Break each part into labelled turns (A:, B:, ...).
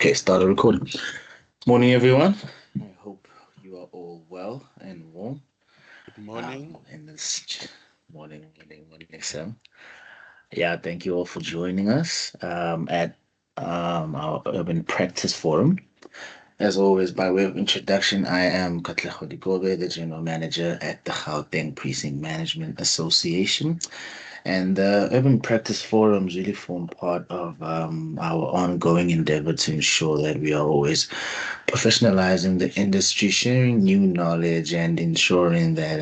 A: Okay, started recording. Morning, everyone. I hope you are all well and warm.
B: Good morning.
A: In this morning, Sam. Yeah, thank you all for joining us at our Urban Practice Forum. As always, by way of introduction, I am Katleho Dikobe, the General Manager at the Gauteng Precinct Management Association. And the Urban Practice Forums really form part of our ongoing endeavor to ensure that we are always professionalizing the industry, sharing new knowledge, and ensuring that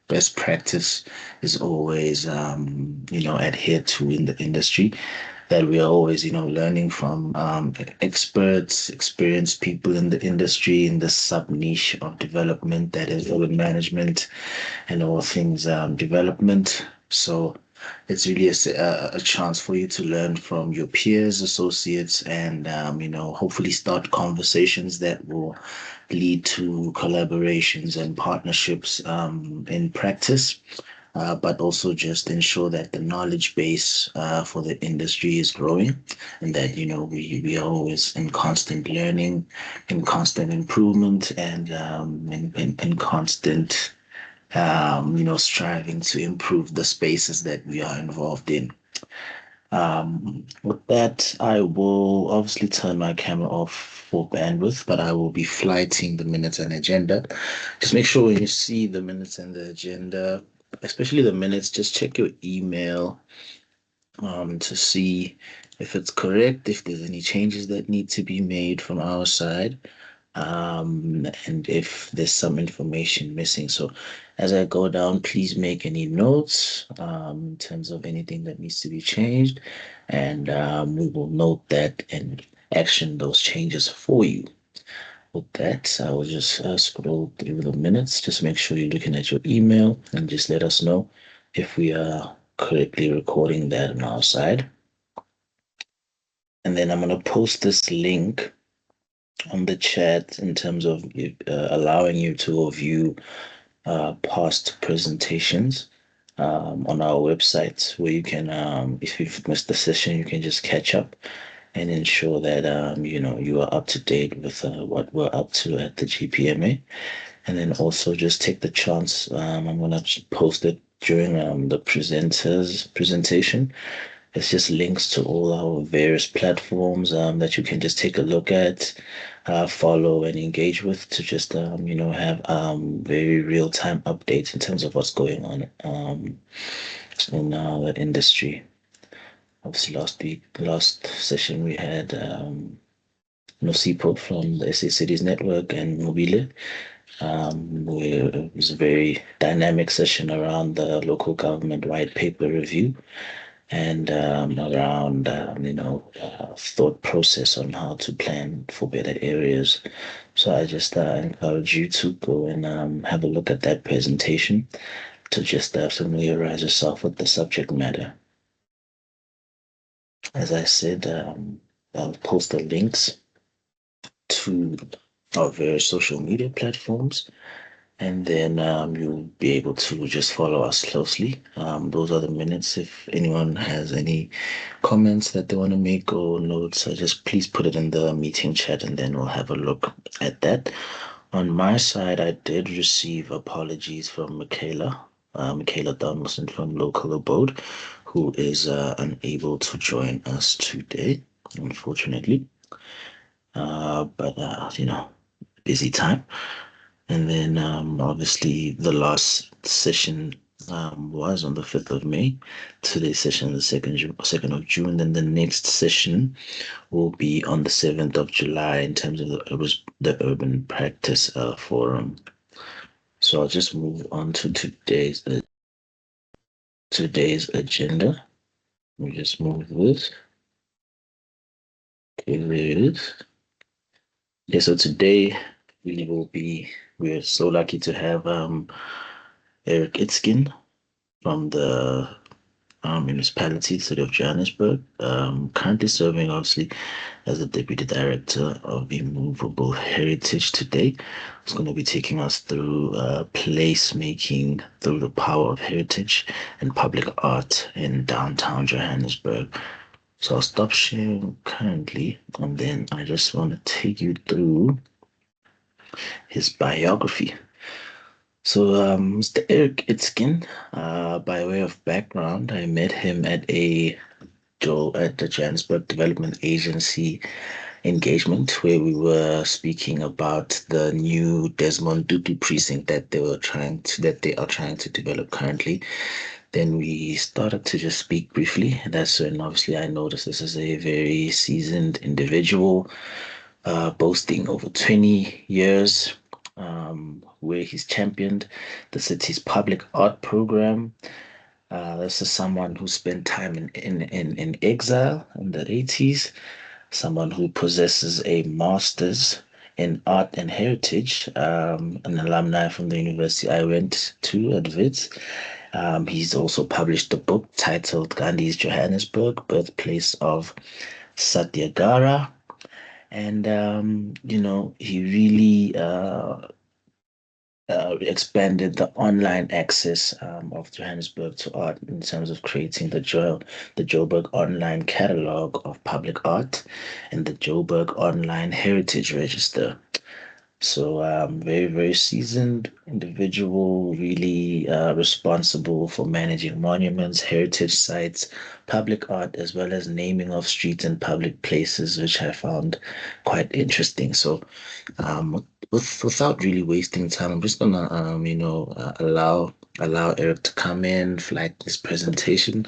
A: best practice is always adhered to in the industry. That we are always learning from experts, experienced people in the industry in the sub niche of development that is urban management and all things development. So it's really a chance for you to learn from your peers, associates, and hopefully start conversations that will lead to collaborations and partnerships in practice. But also just ensure that the knowledge base for the industry is growing, and that we are always in constant learning, in constant improvement, and in constant striving to improve the spaces that we are involved in. With that, I will obviously turn my camera off for bandwidth, but I will be flighting the minutes and agenda. Just make sure when you see the minutes and the agenda, especially the minutes, just check your email to see if it's correct, if there's any changes that need to be made from our side, and if there's some information missing. So as I go down, please make any notes in terms of anything that needs to be changed, and we will note that and action those changes for you. With that, I will just scroll through the minutes. Just make sure you're looking at your email and just let us know if we are correctly recording that on our side. And then I'm going to post this link on the chat in terms of allowing you to view past presentations on our website, where you can, if you've missed the session, you can just catch up and ensure that you are up to date with what we're up to at the GPMA. And then also just take the chance. I'm gonna post it during the presenters presentation. It's just links to all our various platforms that you can just take a look at, follow and engage with, to just have very real time updates in terms of what's going on in the industry. Obviously, last session, we had Nosipo from the SA Cities Network and Mobile. It was a very dynamic session around the local government white paper review, and around thought process on how to plan for better areas. So I just encourage you to go and have a look at that presentation to just familiarize yourself with the subject matter. As I said, I'll post the links to our various social media platforms, and then you'll be able to just follow us closely. Those are the minutes. If anyone has any comments that they want to make or notes, just please put it in the meeting chat, and then we'll have a look at that. On my side, I did receive apologies from Michaela Donaldson from Local Abode, who is unable to join us today, unfortunately. But busy time. And then obviously the last session was on the 5th of May. Today's session is the 2nd of June. Then the next session will be on the 7th of July in terms of the Urban Practice Forum. So I'll just move on to today's agenda. Let me just move this. Okay, there it is. Yeah, so today we're so lucky to have Eric Itzkin from the municipality, City of Johannesburg, currently serving obviously as the Deputy Director of Immovable Heritage today. He's going to be taking us through placemaking through the power of heritage and public art in downtown Johannesburg. So I'll stop sharing currently, and then I just want to take you through his biography. So, Mr. Eric Itzkin, by way of background, I met him at at the Johannesburg Development Agency engagement where we were speaking about the new Desmond Tutu precinct that they are trying to develop currently. Then we started to just speak briefly. That's when obviously I noticed this is a very seasoned individual, boasting over 20 years, where he's championed the city's public art program. This is someone who spent time in exile in the 80s, someone who possesses a master's in art and heritage, an alumni from the university I went to at Wits. He's also published a book titled Gandhi's Johannesburg, Birthplace of Satyagraha. And, he really expanded the online access of Johannesburg to art in terms of creating the Joburg online catalog of public art and the Joburg online heritage register. So, very, very seasoned individual, really responsible for managing monuments, heritage sites, public art, as well as naming of streets and public places, which I found quite interesting. So, without really wasting time, I'm just gonna, allow Eric to come in, flag this presentation.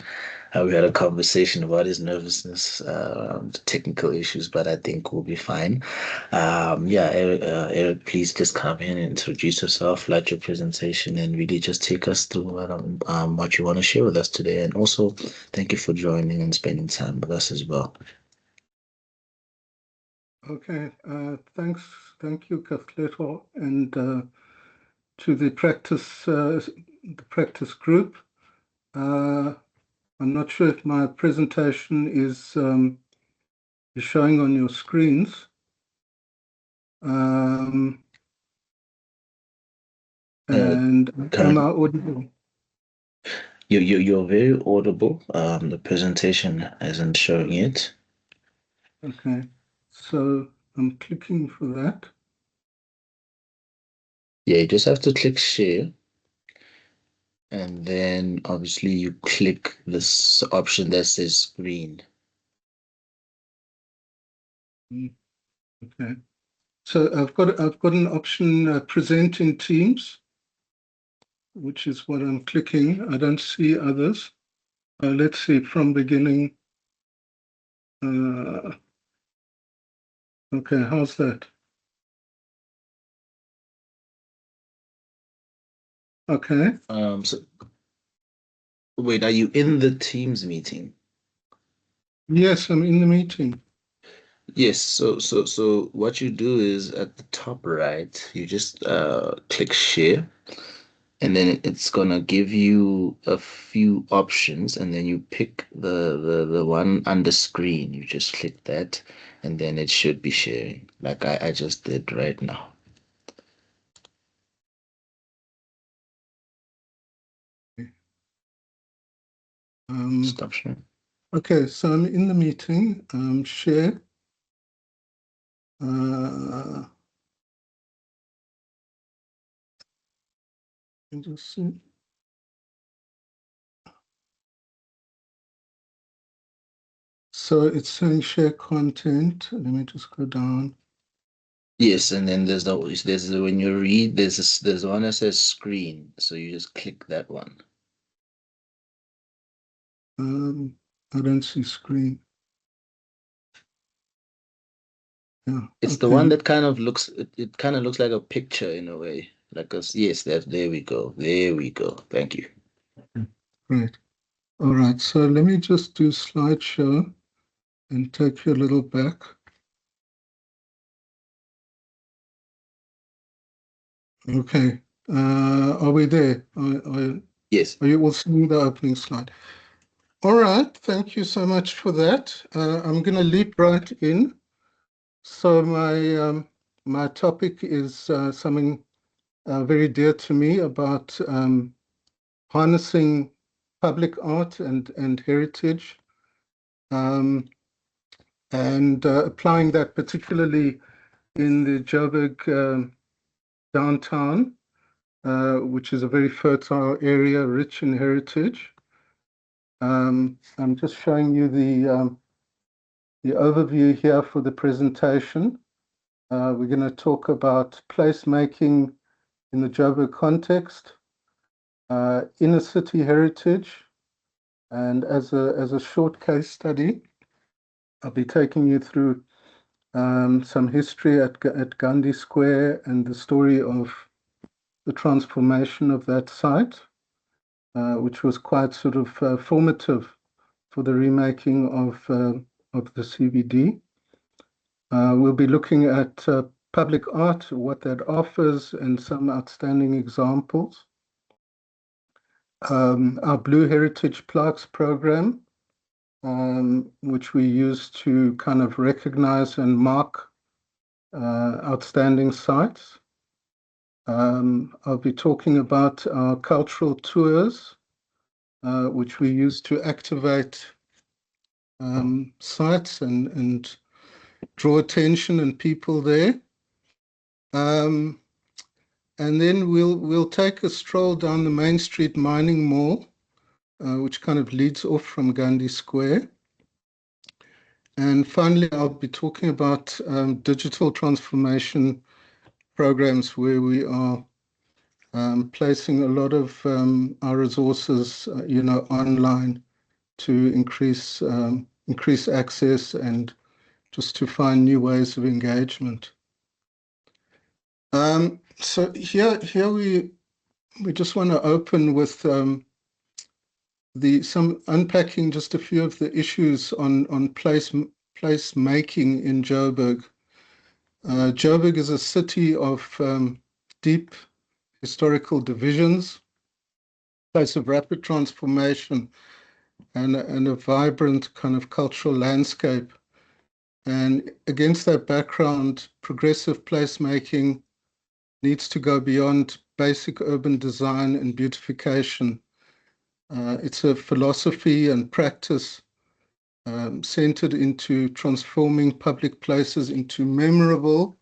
A: We had a conversation about his nervousness, the technical issues, but I think we'll be fine. Yeah, Eric, please just come in and introduce yourself, like your presentation, and really just take us through what you want to share with us today. And also, thank you for joining and spending time with us as well.
B: Okay, thank you, Kathleto, and to the practice group. I'm not sure if my presentation is showing on your screens. And am I audible?
A: You're very audible. The presentation isn't showing it.
B: Okay, so I'm clicking for that.
A: Yeah, you just have to click share, and then obviously you click this option that says screen.
B: Okay, so I've got an option present in Teams, which is what I'm clicking. I don't see others. Let's see from beginning. Okay, how's that? Okay.
A: So wait, are you in the Teams meeting?
B: Yes, I'm in the meeting.
A: Yes, so what you do is at the top right, you just click share, and then it's gonna give you a few options, and then you pick the one under screen. You just click that, and then it should be sharing, like I just did right now. Stop sharing.
B: Okay, so I'm in the meeting. Share. Uh, just see. So it's saying share content. Let me just go down.
A: Yes, and then when you read there's one that says screen, so you just click that one.
B: I don't see screen. Yeah.
A: It's the one
B: Okay.
A: that kind of it kind of looks like a picture in a way. Yes, there we go. There we go. Thank you.
B: Great. All right. So let me just do slideshow and take you a little back. Okay. Are we there?
A: Yes.
B: Are you all seeing the opening slide? All right. Thank you so much for that. I'm going to leap right in. So my topic is something very dear to me about harnessing public art and heritage um, and applying that particularly in the Joburg downtown, which is a very fertile area, rich in heritage. I'm just showing you the overview here for the presentation. We're going to talk about placemaking in the Joburg context, inner city heritage, and as a short case study, I'll be taking you through some history at Gandhi Square and the story of the transformation of that site, which was quite sort of formative for the remaking of the CBD. We'll be looking at public art, what that offers, and some outstanding examples. Our Blue Heritage Plaques program, which we use to kind of recognize and mark outstanding sites. I'll be talking about our cultural tours, which we use to activate sites and draw attention and people there. And then we'll take a stroll down the Main Street Mining Mall, which kind of leads off from Gandhi Square. And finally, I'll be talking about digital transformation programs where we are placing a lot of our resources, online to increase access and just to find new ways of engagement. So here we just want to open with some unpacking just a few of the issues on place making in Joburg. Joburg is a city of deep historical divisions, place of rapid transformation, and a vibrant kind of cultural landscape. And against that background, progressive placemaking needs to go beyond basic urban design and beautification. It's a philosophy and practice centered into transforming public places into memorable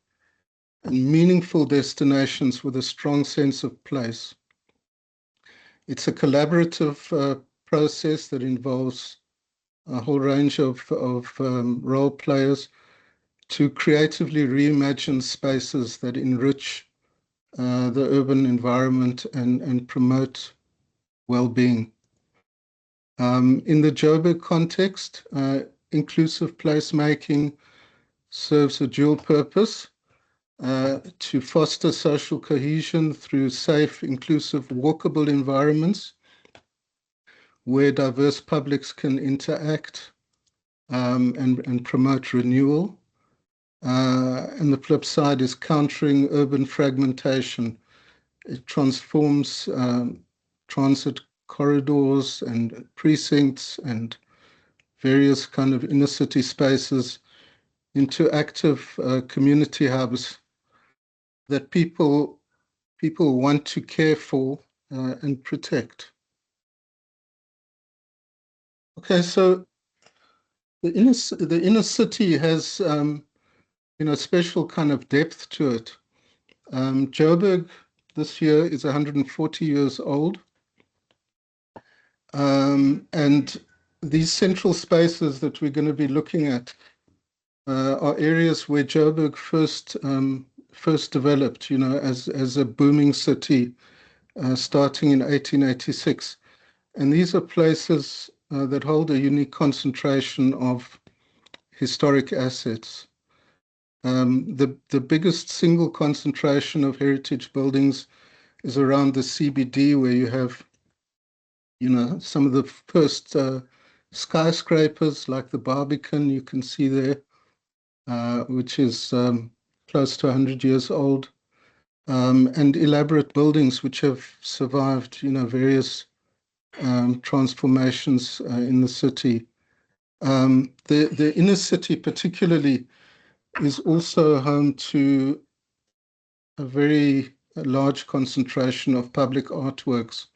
B: and meaningful destinations with a strong sense of place. It's a collaborative process that involves a whole range of role players to creatively reimagine spaces that enrich the urban environment and promote well-being. In the Joburg context, inclusive placemaking serves a dual purpose to foster social cohesion through safe, inclusive, walkable environments where diverse publics can interact and promote renewal. And the flip side is countering urban fragmentation. It transforms transit corridors and precincts and various kind of inner city spaces into active community hubs that people want to care for and protect. Okay, so the inner city has special kind of depth to it. Joburg this year is 140 years old. And these central spaces that we're going to be looking at are areas where Joburg first developed, as a booming city starting in 1886. And these are places that hold a unique concentration of historic assets. The biggest single concentration of heritage buildings is around the CBD, where you have some of the first skyscrapers like the Barbican you can see there, which is close to 100 years old, and elaborate buildings which have survived, various transformations in the city. The inner city particularly is also home to a very large concentration of public artworks,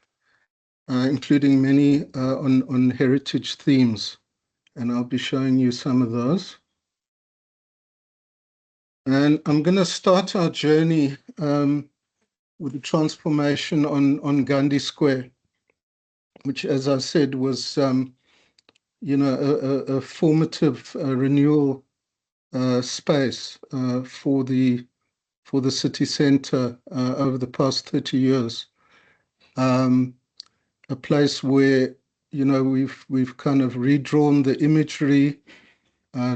B: including many on heritage themes. and I'll be showing you some of those. And I'm going to start our journey with the transformation on Gandhi Square, which, as I said, was a formative renewal space for the city centre over the past 30 years. A place where we've kind of redrawn the imagery,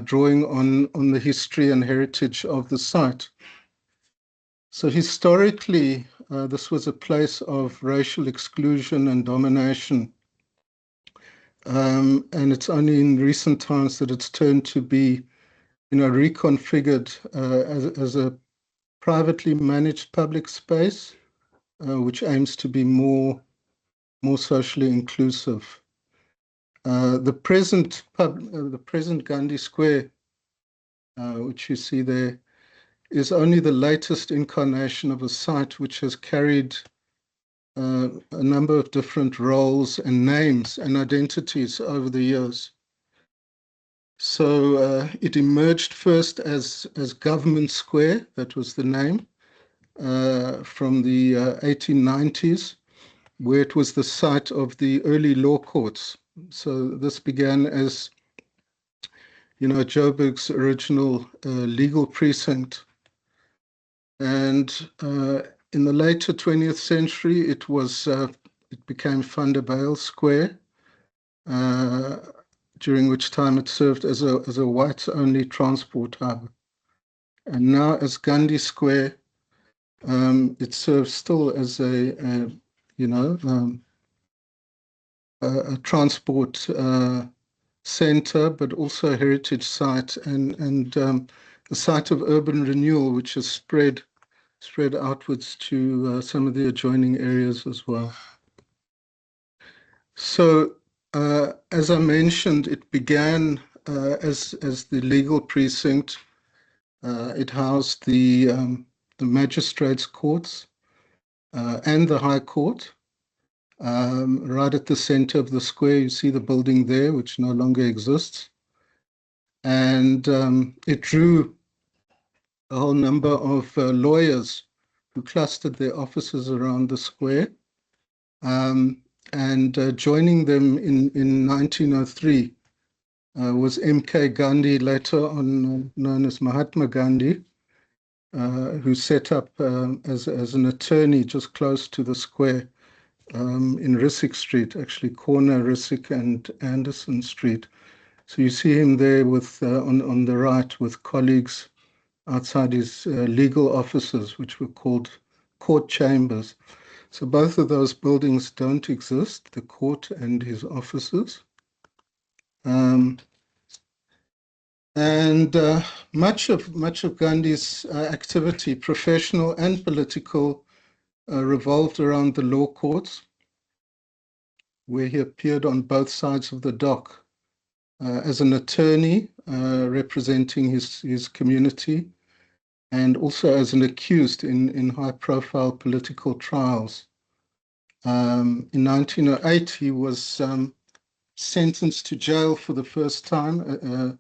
B: drawing on the history and heritage of the site. So historically, this was a place of racial exclusion and domination. And it's only in recent times that it's turned to be, reconfigured as a privately managed public space, which aims to be more socially inclusive. The present Gandhi Square, which you see there, is only the latest incarnation of a site which has carried a number of different roles and names and identities over the years. So it emerged first as Government Square, that was the name, from the 1890s, where it was the site of the early law courts. So this began as, Joburg's original legal precinct. And in the later 20th century, it became Van der Bijl Square, during which time it served as a whites-only transport hub. And now as Gandhi Square, it serves still as a transport center, but also a heritage site and a site of urban renewal, which has spread outwards to some of the adjoining areas as well. So, as I mentioned, it began as the legal precinct. It housed the magistrates' courts and the High Court. Right at the center of the square, you see the building there, which no longer exists. And it drew a whole number of lawyers who clustered their offices around the square. And joining them in 1903 was M.K. Gandhi, later on known as Mahatma Gandhi, who set up as an attorney just close to the square in Rissik Street, actually corner Rissik and Anderson Street. So you see him there with on the right with colleagues outside his legal offices, which were called court chambers. So both of those buildings don't exist, the court and his offices. And much of Gandhi's activity, professional and political, revolved around the law courts, where he appeared on both sides of the dock as an attorney representing his community, and also as an accused in high-profile political trials. In 1908, he was sentenced to jail for the first time, a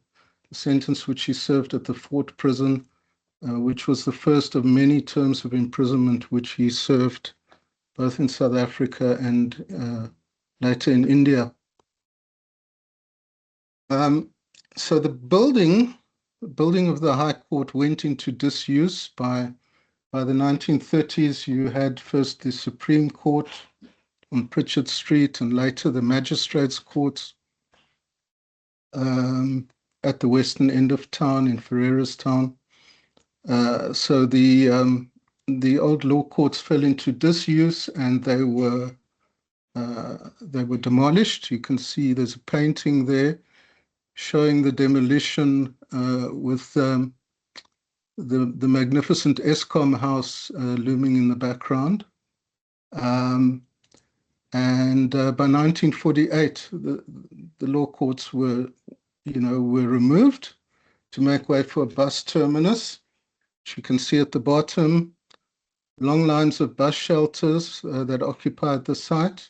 B: sentence which he served at the Fort Prison, which was the first of many terms of imprisonment which he served both in South Africa and later in India. So the building of the High Court went into disuse by the 1930s. You had first the Supreme Court on Pritchard Street and later the Magistrates' Courts at the western end of town in Ferreirastown. So the old law courts fell into disuse and they were demolished. You can see there's a painting there showing the demolition with the magnificent Eskom house looming in the background. And by 1948, the law courts were removed to make way for a bus terminus, which you can see at the bottom. Long lines of bus shelters that occupied the site.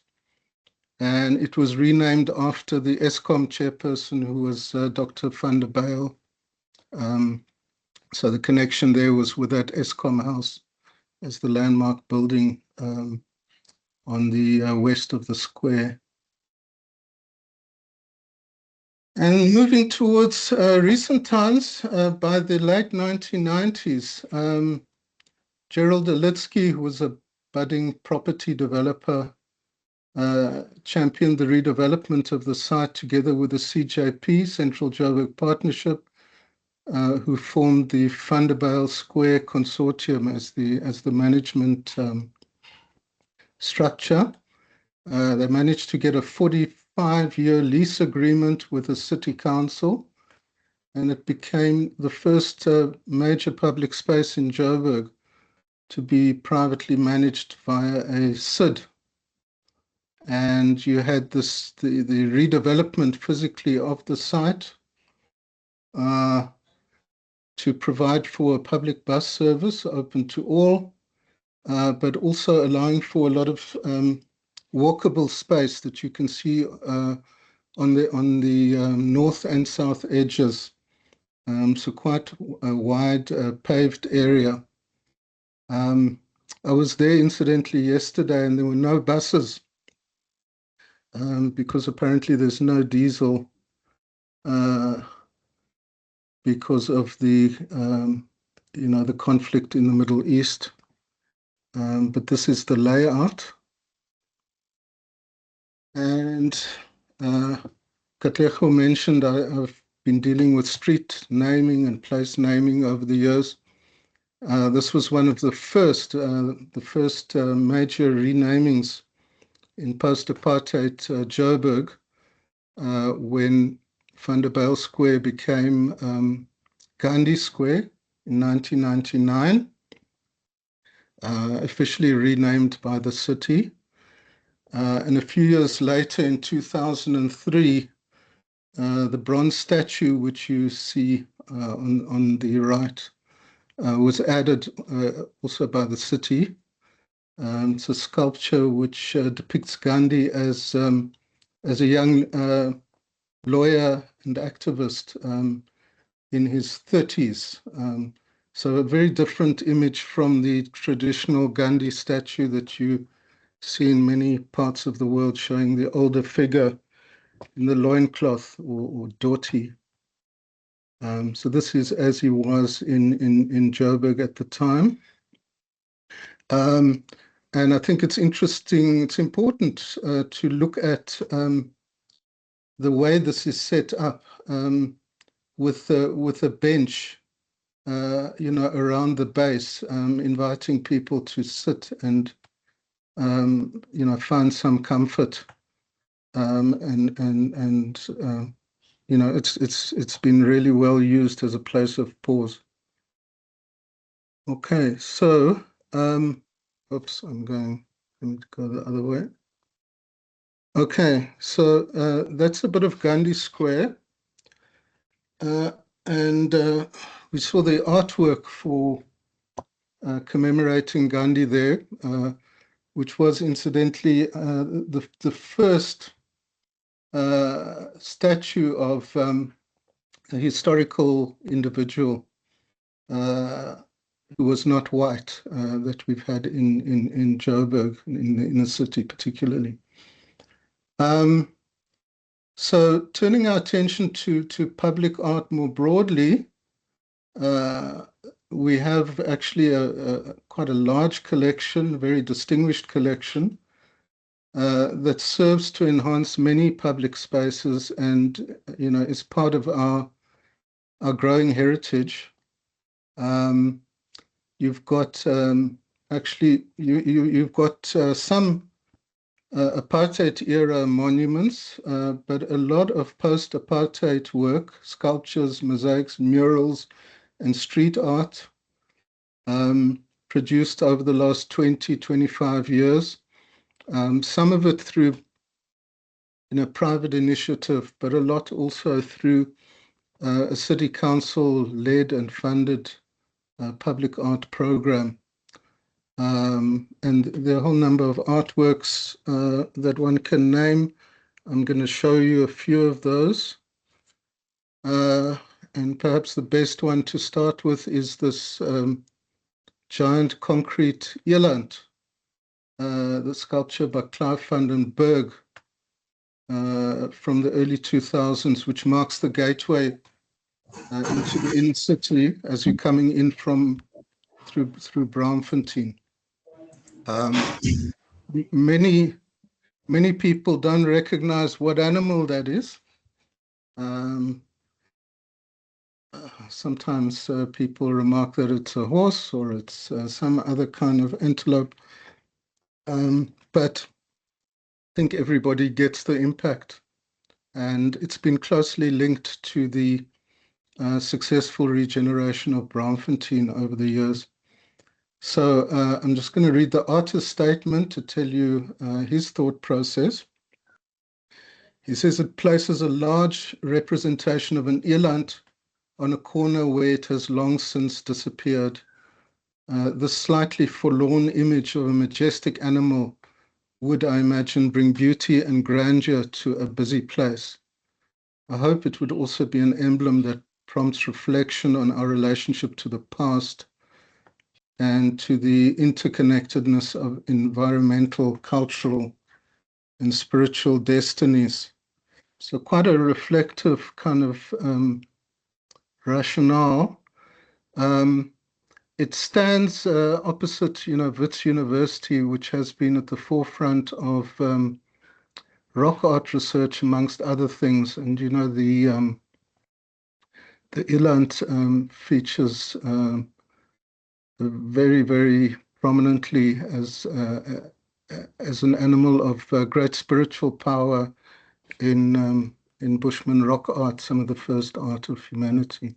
B: and it was renamed after the Eskom chairperson, who was Dr. van der Bijl. So the connection there was with that Eskom house as the landmark building on the west of the square. And moving towards recent times, by the late 1990s, Gerald Itzkin, who was a budding property developer, championed the redevelopment of the site together with the CJP, Central Joburg Partnership, who formed the Van der Bijl Square Consortium as the management structure. They managed to get a 45-year lease agreement with the city council, and it became the first major public space in Joburg to be privately managed via a SID. And you had the redevelopment physically of the site to provide for a public bus service open to all, but also allowing for a lot of walkable space that you can see on the north and south edges. So quite a wide paved area. I was there incidentally yesterday, and there were no buses because apparently there's no diesel because of the the conflict in the Middle East. But this is the layout. And Katlego mentioned I've been dealing with street naming and place naming over the years. This was one of the first major renamings in post-apartheid Joburg, when Van der Bijl Square became Gandhi Square in 1999, officially renamed by the city. And a few years later, in 2003, the bronze statue, which you see on the right, was added also by the city. It's a sculpture which depicts Gandhi as a young lawyer and activist in his 30s. So a very different image from the traditional Gandhi statue that you see in many parts of the world, showing the older figure in the loincloth or dhoti. So this is as he was in Joburg at the time. And I think it's interesting, it's important to look at the way this is set up with a bench, around the base, inviting people to sit and find some comfort. It's been really well used as a place of pause. Okay, so oops, let me go the other way. Okay, so that's a bit of Gandhi Square. And we saw the artwork for commemorating Gandhi there, which was incidentally the first statue of a historical individual who was not white that we've had in Joburg, in the city particularly. So turning our attention to public art more broadly, we have actually quite a large collection, a very distinguished collection, that serves to enhance many public spaces and, is part of our growing heritage. You've got actually you've got some apartheid era monuments, but a lot of post-apartheid work, sculptures, mosaics, murals, and street art produced over the last 20, 25 years. Some of it through private initiative, but a lot also through a city council led and funded public art program. And there are a whole number of artworks that one can name. I'm going to show you a few of those. And perhaps the best one to start with is this giant concrete eland, the sculpture by Clive van den Berg from the early 2000s, which marks the gateway into the inner city as you're coming in through Braamfontein. Many people don't recognize what animal that is. Sometimes people remark that it's a horse or it's some other kind of antelope. But I think everybody gets the impact. And it's been closely linked to the successful regeneration of Braamfontein over the years. So I'm just going to read the artist's statement to tell you his thought process. He says it places a large representation of an eland on a corner where it has long since disappeared. This slightly forlorn image of a majestic animal would, I imagine, bring beauty and grandeur to a busy place. I hope it would also be an emblem that prompts reflection on our relationship to the past and to the interconnectedness of environmental, cultural, and spiritual destinies. So quite a reflective kind of rationale. It stands opposite, Wits University, which has been at the forefront of rock art research, amongst other things. And the eland features very, very prominently as an animal of great spiritual power in Bushman rock art, some of the first art of humanity.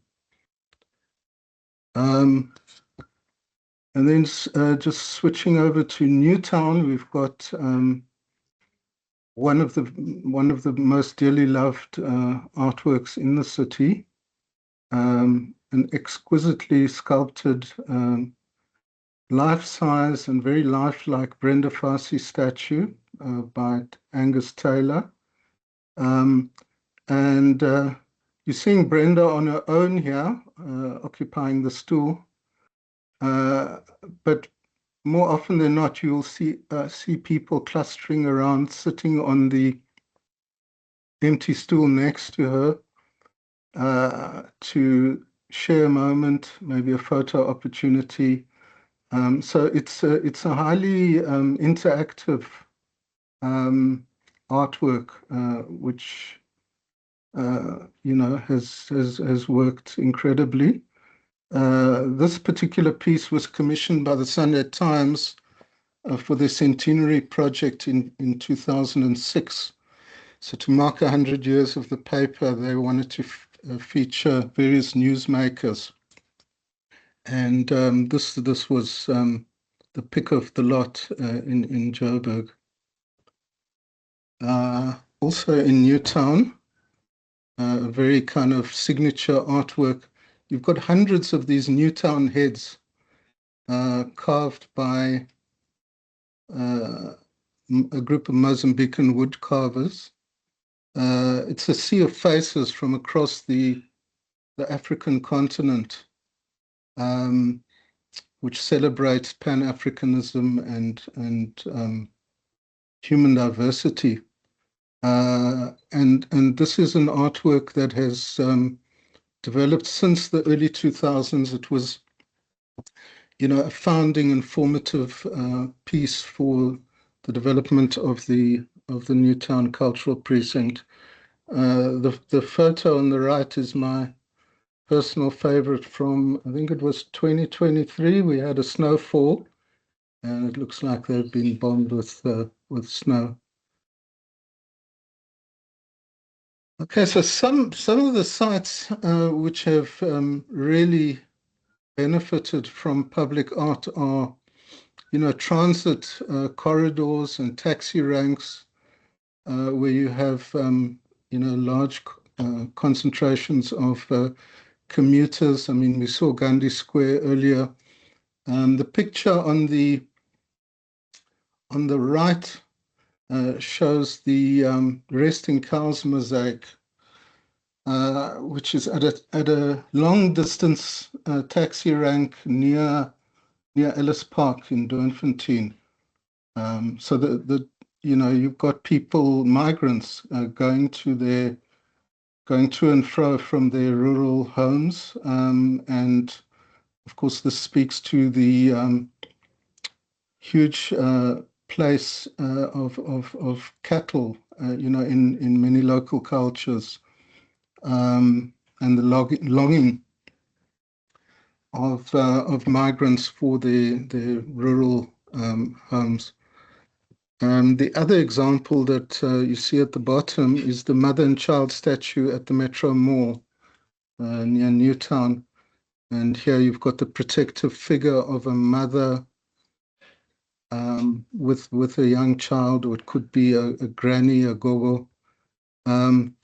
B: And then just switching over to Newtown, we've got one of the most dearly loved artworks in the city, an exquisitely sculpted life-size and very lifelike Brenda Fassie statue by Angus Taylor. And you're seeing Brenda on her own here, occupying the stool. But more often than not, you will see people clustering around, sitting on the empty stool next to her to share a moment, maybe a photo opportunity. So it's a highly interactive artwork, which has worked incredibly. This particular piece was commissioned by the Sunday Times for their centenary project in 2006. So to mark 100 years of the paper, they wanted to feature various newsmakers. And this was the pick of the lot in Joburg. Also in Newtown, a very kind of signature artwork. You've got hundreds of these Newtown heads carved by a group of Mozambican wood carvers. It's a sea of faces from across the African continent, which celebrates Pan-Africanism and human diversity. And this is an artwork that has developed since the early 2000s. It was, a founding and formative piece for the development of the Newtown Cultural Precinct. The photo on the right is my personal favorite from, I think it was 2023. We had a snowfall, and it looks like they've been bombed with snow. Okay, so some of the sites which have really benefited from public art are, transit corridors and taxi ranks where you have, large concentrations of commuters. I mean, we saw Gandhi Square earlier. The picture on the on the right shows the resting cows mosaic, which is at a long distance taxi rank near Ellis Park in Doornfontein. So you've got people, migrants, going to and fro from their rural homes, and of course this speaks to the huge place of cattle, in many local cultures, and the longing of migrants for their rural homes. The other example that you see at the bottom is the mother and child statue at the Metro Mall near Newtown. And here you've got the protective figure of a mother with a young child, or it could be a granny, a gogo. And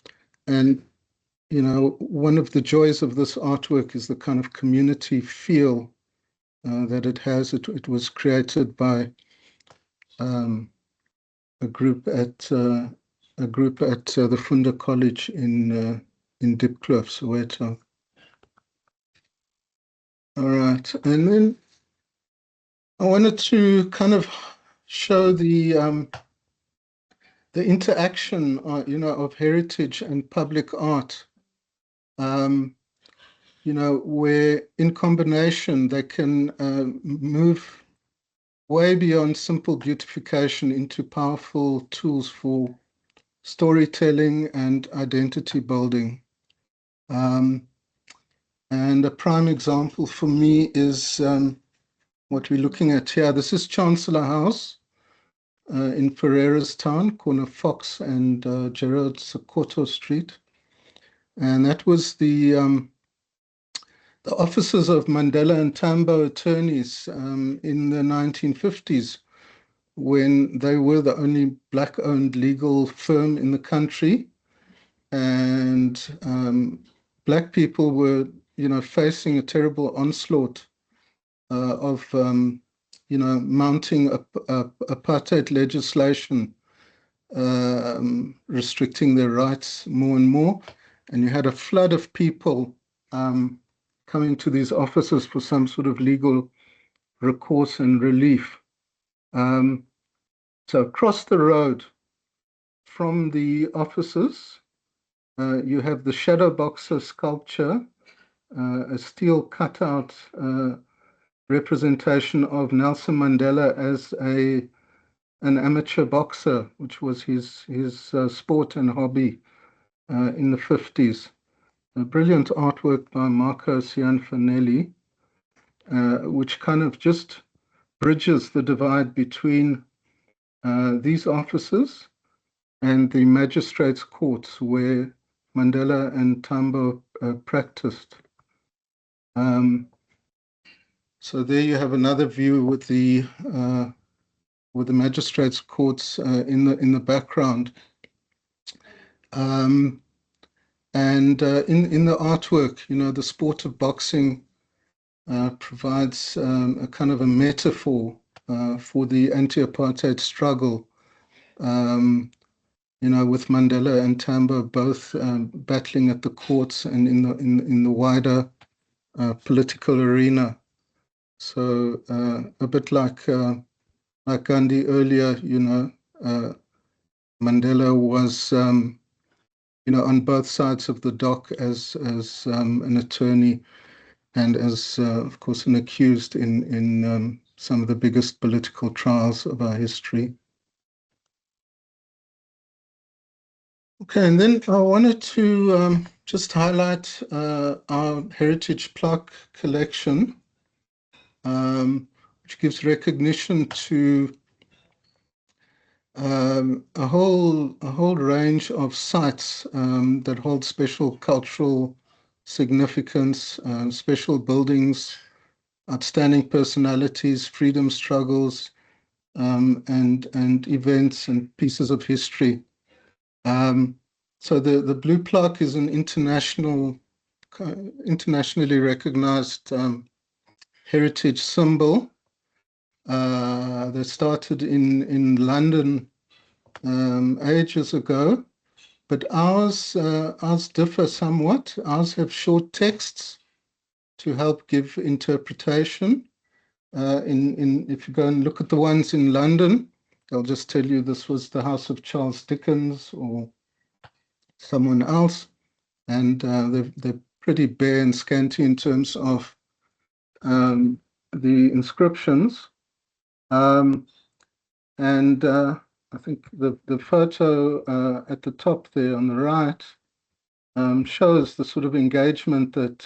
B: one of the joys of this artwork is the kind of community feel that it has. It was created by a group at the Funda College in Diepkloof, Soweto. All right, and then I wanted to kind of show the interaction, of heritage and public art. Where in combination they can move way beyond simple beautification into powerful tools for storytelling and identity building. And a prime example for me is what we're looking at here. This is Chancellor House in Ferreira's Town, corner Fox and Gerard Sokoto Street. And that was the offices of Mandela and Tambo attorneys in the 1950s, when they were the only black-owned legal firm in the country. And black people were, facing a terrible onslaught of, mounting apartheid legislation, restricting their rights more and more. And you had a flood of people coming to these offices for some sort of legal recourse and relief. So across the road from the offices, you have the shadow boxer sculpture, a steel cutout representation of Nelson Mandela as an amateur boxer, which was his sport and hobby in the 50s. A brilliant artwork by Marco Cianfanelli, which kind of just bridges the divide between these offices and the magistrates' courts where Mandela and Tambo practiced. So there you have another view with the magistrates' courts in the background. And in the artwork, the sport of boxing provides a kind of a metaphor for the anti-apartheid struggle. With Mandela and Tambo both battling at the courts and in the wider political arena. So a bit like Gandhi earlier, Mandela was, on both sides of the dock as an attorney and as, of course, an accused in some of the biggest political trials of our history. Okay, and then I wanted to just highlight our heritage plaque collection, which gives recognition to a whole range of sites that hold special cultural significance, special buildings, outstanding personalities, freedom struggles, and events and pieces of history. So the blue plaque is an internationally recognized heritage symbol. They started in London ages ago, but ours differ somewhat. Ours have short texts to help give interpretation. If you go and look at the ones in London, they'll just tell you this was the house of Charles Dickens or someone else, and they're pretty bare and scanty in terms of um, the inscriptions. Um, and I think the photo at the top there on the right shows the sort of engagement that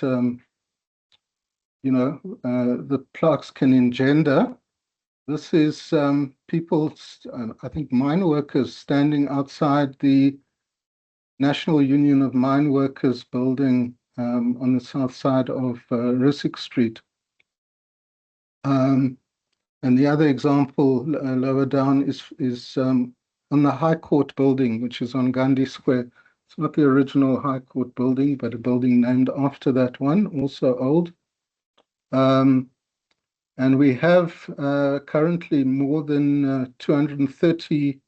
B: the plaques can engender. This is people, I think, mine workers standing outside the National Union of Mine Workers building on the south side of Rissik Street. Um, and the other example lower down is on the High Court building, which is on Gandhi Square. It's not the original High Court building, but a building named after that one, also old. Um, and we have currently more than 230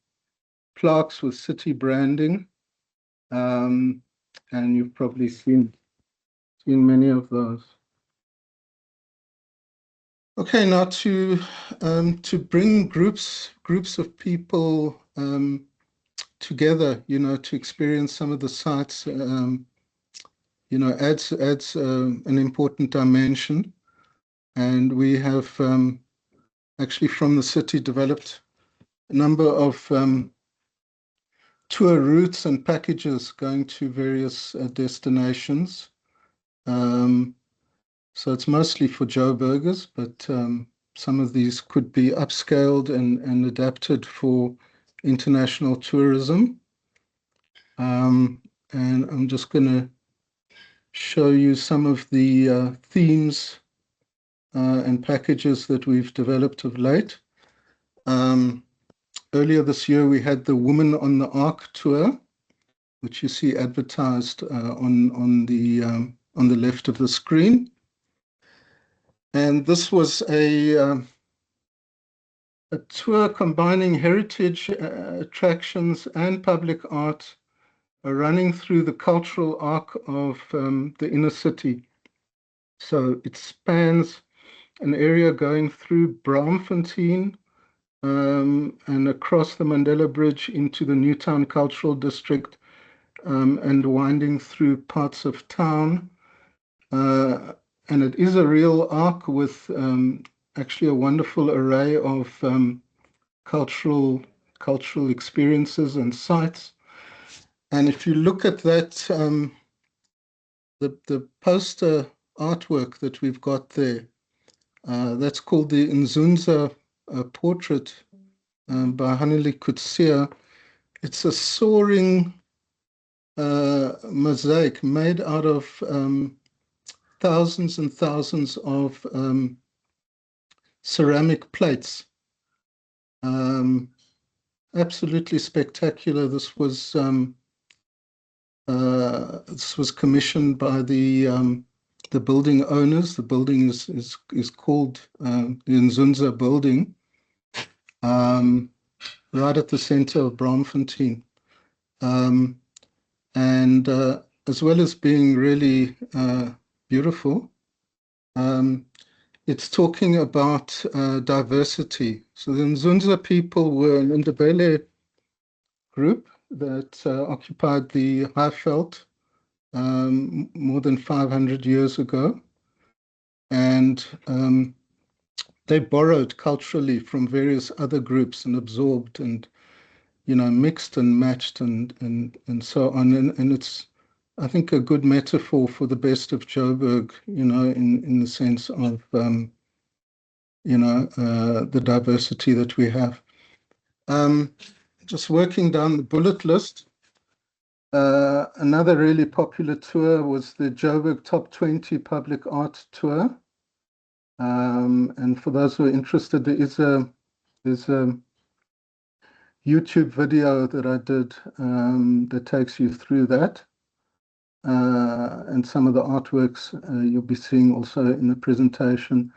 B: plaques with city branding. Um, and you've probably seen many of those. Okay, now to bring groups of people together, to experience some of the sites, adds an important dimension. And we have actually from the city developed a number of tour routes and packages going to various destinations. Um, so it's mostly for Joburgers, but some of these could be upscaled and adapted for international tourism. And I'm just going to show you some of the themes and packages that we've developed of late. Um, Earlier this year, we had the Woman on the Ark tour, which you see advertised on the left of the screen. And this was a tour combining heritage attractions and public art, running through the cultural arc of the inner city. So it spans an area going through Braamfontein and across the Mandela Bridge into the Newtown Cultural District and winding through parts of town. Uh, and it is a real arc with actually a wonderful array of cultural cultural experiences and sites. And if you look at that, the poster artwork that we've got there, that's called the Nzunza portrait by Haneli Kutsia. It's a soaring mosaic made out of thousands and thousands of ceramic plates. Absolutely spectacular. This was commissioned by the building owners. The building is called the Nzunza building, right at the center of Braamfontein. And as well as being really beautiful, it's talking about diversity. So the Nzunza people were an Ndebele group that occupied the Highveld more than 500 years ago. And they borrowed culturally from various other groups and absorbed and, mixed and matched and so on. And it's, I think, a good metaphor for the best of Joburg, in the sense of, the diversity that we have. Just working down the bullet list, another really popular tour was the Joburg Top 20 Public Art Tour. And for those who are interested, there's a YouTube video that I did that takes you through that. And some of the artworks you'll be seeing also in the presentation.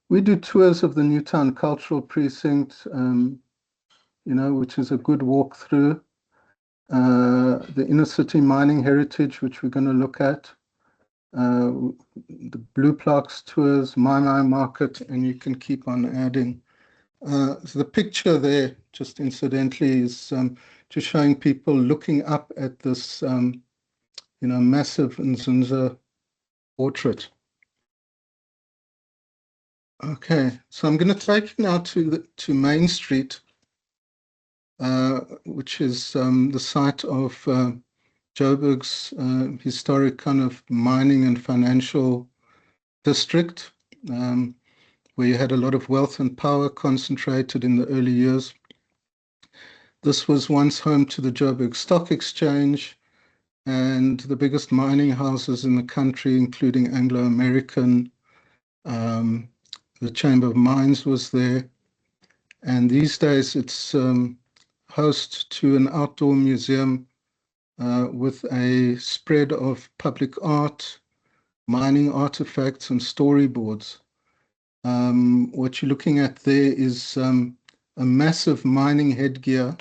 B: We do tours of the Newtown Cultural Precinct, which is a good walkthrough. The inner city mining heritage, which we're going to look at. The Blue Plaques tours, My Market, and you can keep on adding. So the picture there, just incidentally, is just showing people looking up at this, massive Nzunza portrait. Okay, so I'm going to take you now to Main Street, which is the site of Joburg's historic kind of mining and financial district, where you had a lot of wealth and power concentrated in the early years. This was once home to the Joburg Stock Exchange and the biggest mining houses in the country, including Anglo-American. The Chamber of Mines was there. And these days it's host to an outdoor museum with a spread of public art, mining artifacts, and storyboards. What you're looking at there is a massive mining headgear,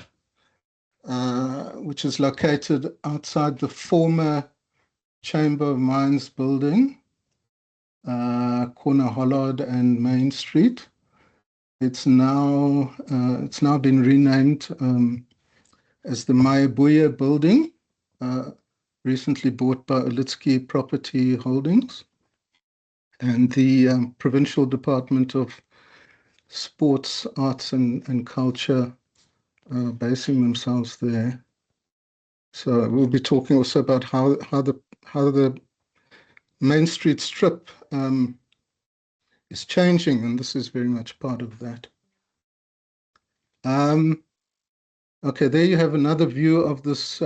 B: which is located outside the former Chamber of Mines building, corner Hollard and Main Street. It's now been renamed as the Mayabuya building, recently bought by Itzkin Property Holdings and the Provincial Department of Sports, Arts and Culture basing themselves there. So we'll be talking also about how the Main Street strip is changing, and this is very much part of that. Okay, there you have another view of this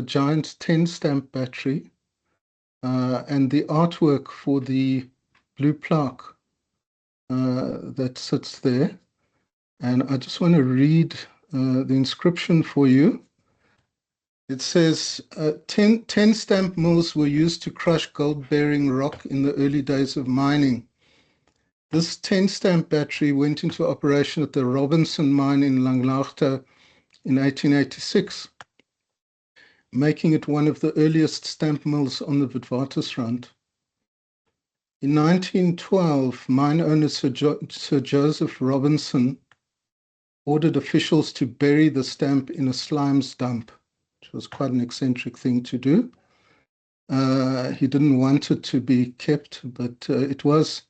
B: giant 10 stamp battery and the artwork for the blue plaque that sits there. And I just want to read the inscription for you. It says, 10 stamp mills were used to crush gold-bearing rock in the early days of mining. This 10 stamp battery went into operation at the Robinson mine in Langlaagte in 1886, making it one of the earliest stamp mills on the Witwatersrand. In 1912, mine owner Sir Joseph Robinson ordered officials to bury the stamp in a slimes dump, which was quite an eccentric thing to do. He didn't want it to be kept, but it was.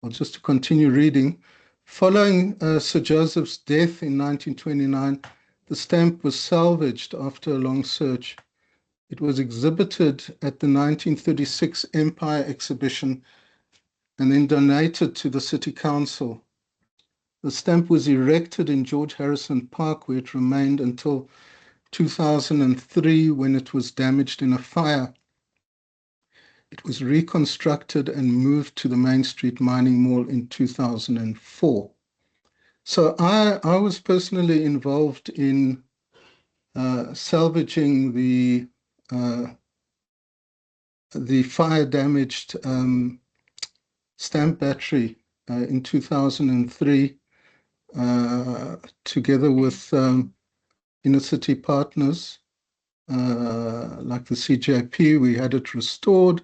B: Well, just to continue reading, following Sir Joseph's death in 1929, the stamp was salvaged after a long search. It was exhibited at the 1936 Empire exhibition and then donated to the City Council. The stamp was erected in George Harrison Park, where it remained until 2003 when it was damaged in a fire. It was reconstructed and moved to the Main Street Mining Mall in 2004. So I was personally involved in salvaging the fire-damaged stamp battery in 2003, together with inner city partners like the CJP. We had it restored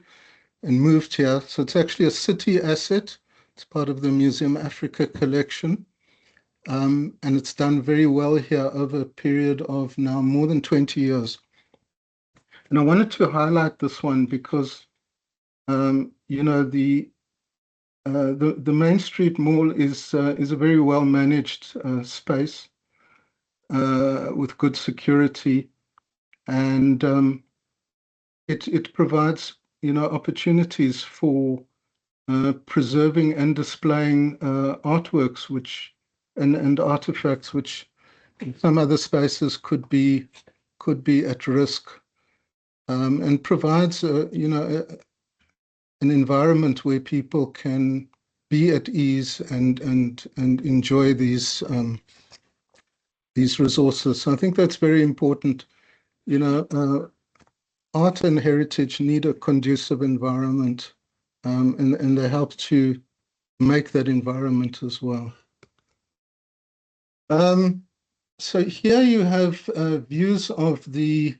B: and moved here. So it's actually a city asset. It's part of the Museum Africa collection. And it's done very well here over a period of now more than 20 years. And I wanted to highlight this one because, the Main Street Mall is a very well managed space with good security, and it provides opportunities for preserving and displaying artworks and artifacts which in some other spaces could be at risk, and provides an environment where people can be at ease and enjoy these resources. So I think that's very important. Art and heritage need a conducive environment and they help to make that environment as well. So here you have views of the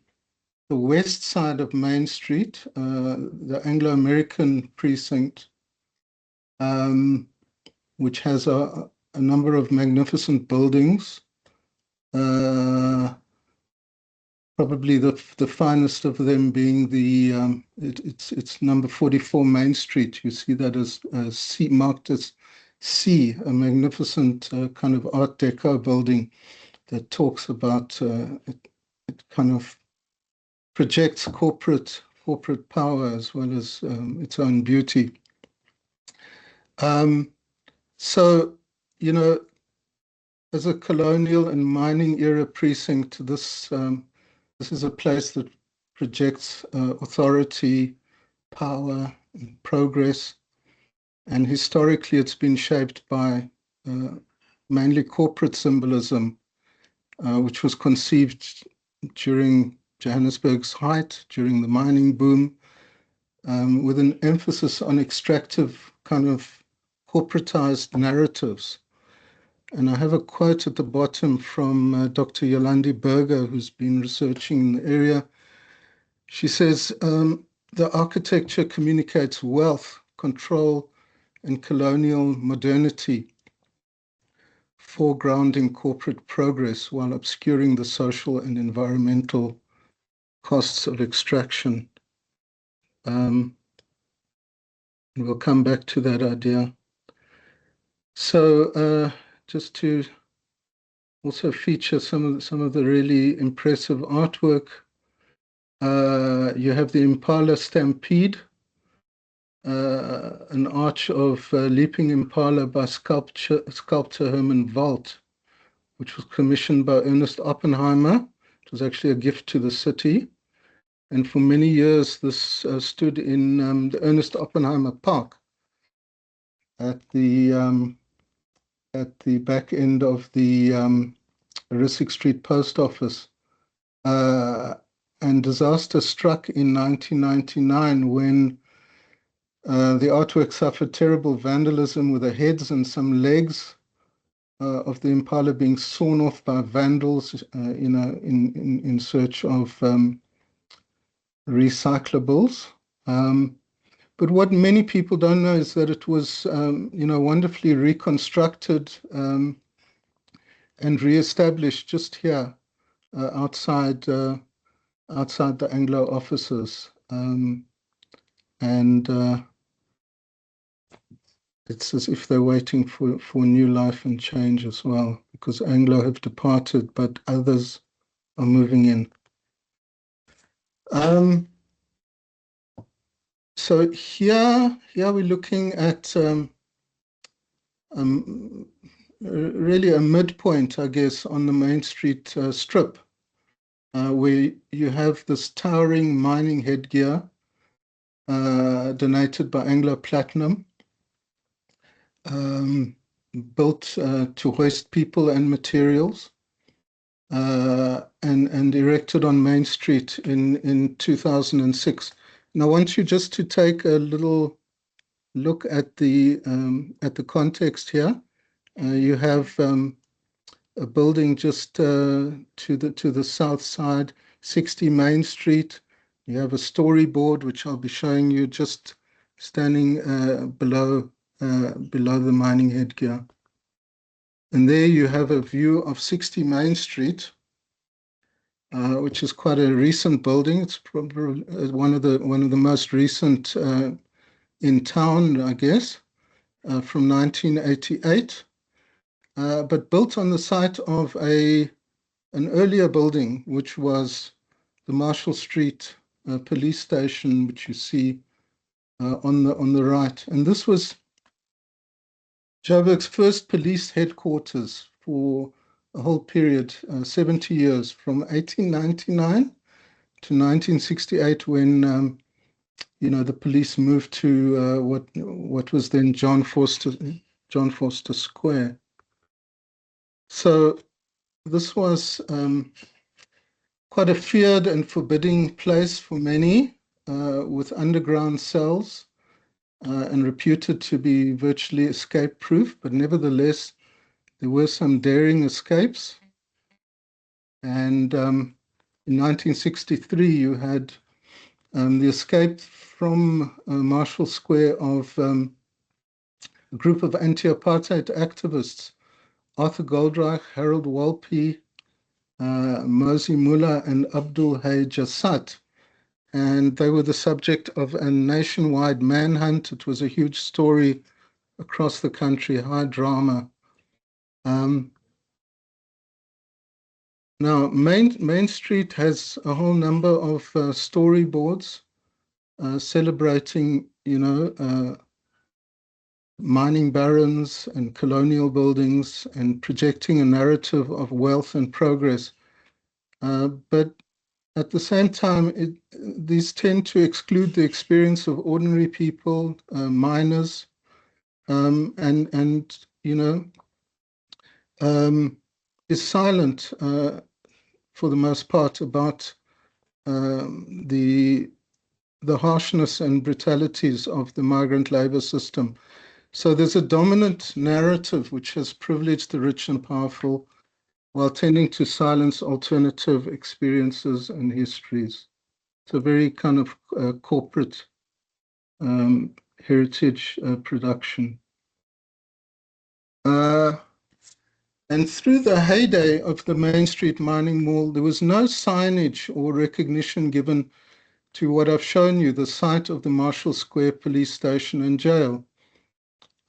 B: west side of Main Street, the Anglo-American precinct, which has a number of magnificent buildings. Probably the finest of them being it's number 44 Main Street. You see that as C, marked as C, a magnificent kind of Art Deco building that talks about it kind of projects corporate power as well as its own beauty. So, you know, as a colonial and mining era precinct, this is a place that projects authority, power, and progress. And historically, it's been shaped by mainly corporate symbolism, which was conceived during Johannesburg's height, during the mining boom, with an emphasis on extractive kind of corporatized narratives. And I have a quote at the bottom from Dr. Yolandi Berger, who's been researching in the area. She says, the architecture communicates wealth, control, and colonial modernity, foregrounding corporate progress while obscuring the social and environmental costs of extraction. We'll come back to that idea. So just to also feature some of the really impressive artwork, you have the Impala Stampede, an arch of leaping impala by sculptor Herman Walt, which was commissioned by Ernest Oppenheimer. It was actually a gift to the city. And for many years, this stood in the Ernest Oppenheimer Park at the back end of the Rissik Street Post Office. And disaster struck in 1999 when the artwork suffered terrible vandalism, with the heads and some legs of the impala being sawn off by vandals in search of recyclables. But what many people don't know is that it was, wonderfully reconstructed and reestablished just here outside the Anglo offices. And it's as if they're waiting for new life and change as well, because Anglo have departed, but others are moving in. So here we're looking at really a midpoint, I guess, on the Main Street strip, where you have this towering mining headgear donated by Anglo Platinum, built to hoist people and materials, and erected on Main Street in 2006. Now, I want you just to take a little look at the context here. You have a building just to the south side, 60 Main Street. You have a storyboard, which I'll be showing you, just standing below the mining headgear. And there you have a view of 60 Main Street, which is quite a recent building. It's probably one of the most recent in town, I guess, from 1988, but built on the site of an earlier building, which was the Marshall Street police station, which you see on the right. And this was Joburg's first police headquarters for a whole period, 70 years, from 1899 to 1968, when the police moved to what was then John Foster Square. So this was quite a feared and forbidding place for many, with underground cells. and reputed to be virtually escape-proof, but nevertheless, there were some daring escapes. And in 1963, you had the escape from Marshall Square of a group of anti-apartheid activists, Arthur Goldreich, Harold Walpe, Mosi Mullah, and Abdul Hay Jassat. And they were the subject of a nationwide manhunt. It was a huge story across the country, high drama. Um, Now, Main Street has a whole number of storyboards celebrating, mining barons and colonial buildings and projecting a narrative of wealth and progress. But at the same time, these tend to exclude the experience of ordinary people, miners, and um, is silent for the most part about the harshness and brutalities of the migrant labor system. So there's a dominant narrative which has privileged the rich and powerful while tending to silence alternative experiences and histories. It's a very kind of corporate heritage production. Uh, and through the heyday of the Main Street Mining Mall, there was no signage or recognition given to what I've shown you, the site of the Marshall Square Police Station and Jail.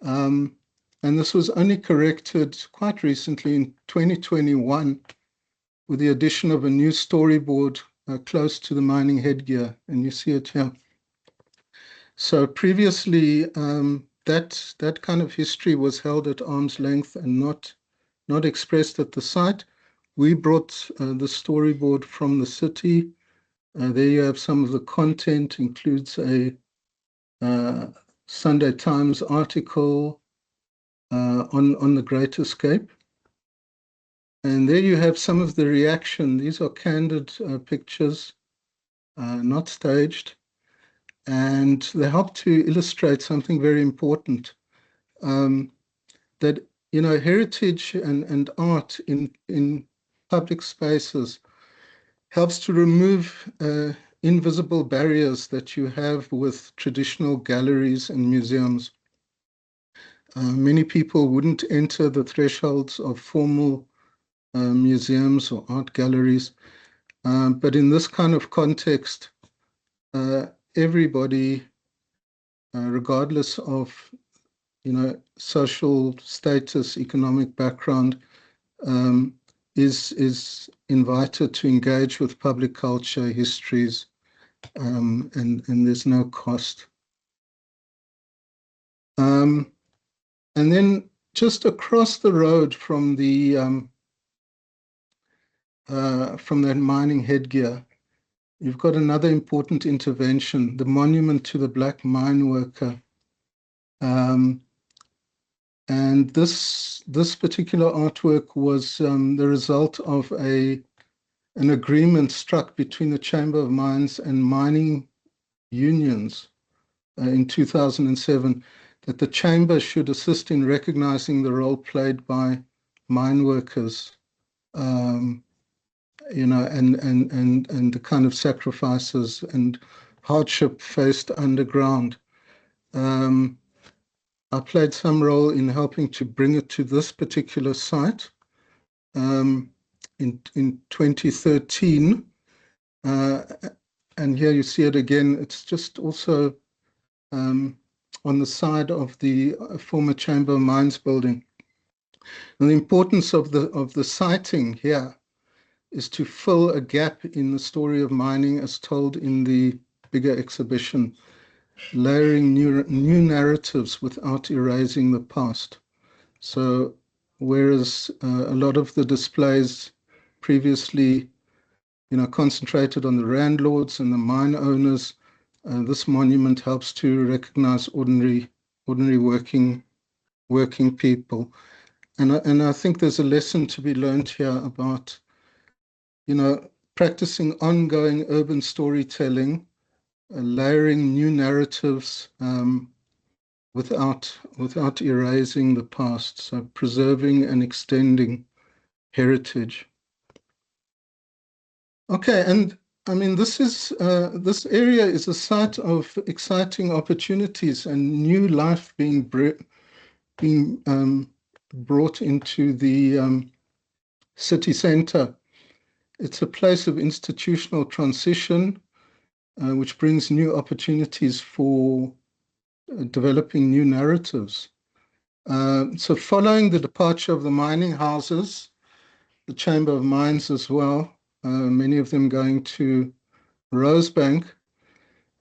B: Um, and this was only corrected quite recently in 2021 with the addition of a new storyboard close to the mining headgear, and you see it here. So previously, that kind of history was held at arm's length and not expressed at the site. We brought the storyboard from the city. There you have some of the content, includes a Sunday Times article on the Great Escape. And there you have some of the reaction. These are candid pictures, not staged, and they help to illustrate something very important, that heritage and art in public spaces helps to remove invisible barriers that you have with traditional galleries and museums. Many people wouldn't enter the thresholds of formal museums or art galleries, but in this kind of context, everybody, regardless of social status, economic background, is invited to engage with public culture, histories, and there's no cost. And then just across the road from that mining headgear, you've got another important intervention, the monument to the black mine worker. And this particular artwork was the result of an agreement struck between the Chamber of Mines and mining unions in 2007, that the Chamber should assist in recognizing the role played by mine workers, and the kind of sacrifices and hardship faced underground. I played some role in helping to bring it to this particular site in 2013. And here you see it again. It's just also on the side of the former Chamber of Mines building. And the importance of the siting here is to fill a gap in the story of mining as told in the bigger exhibition, layering new narratives without erasing the past. So whereas a lot of the displays previously, concentrated on the landlords and the mine owners, this monument helps to recognize ordinary working people. And I think there's a lesson to be learned here about, practicing ongoing urban storytelling, layering new narratives, without erasing the past. So preserving and extending heritage. Okay, and I mean this area is a site of exciting opportunities and new life being brought into the city center. It's a place of institutional transition, which brings new opportunities for developing new narratives. So following the departure of the mining houses, the Chamber of Mines as well, many of them going to Rosebank,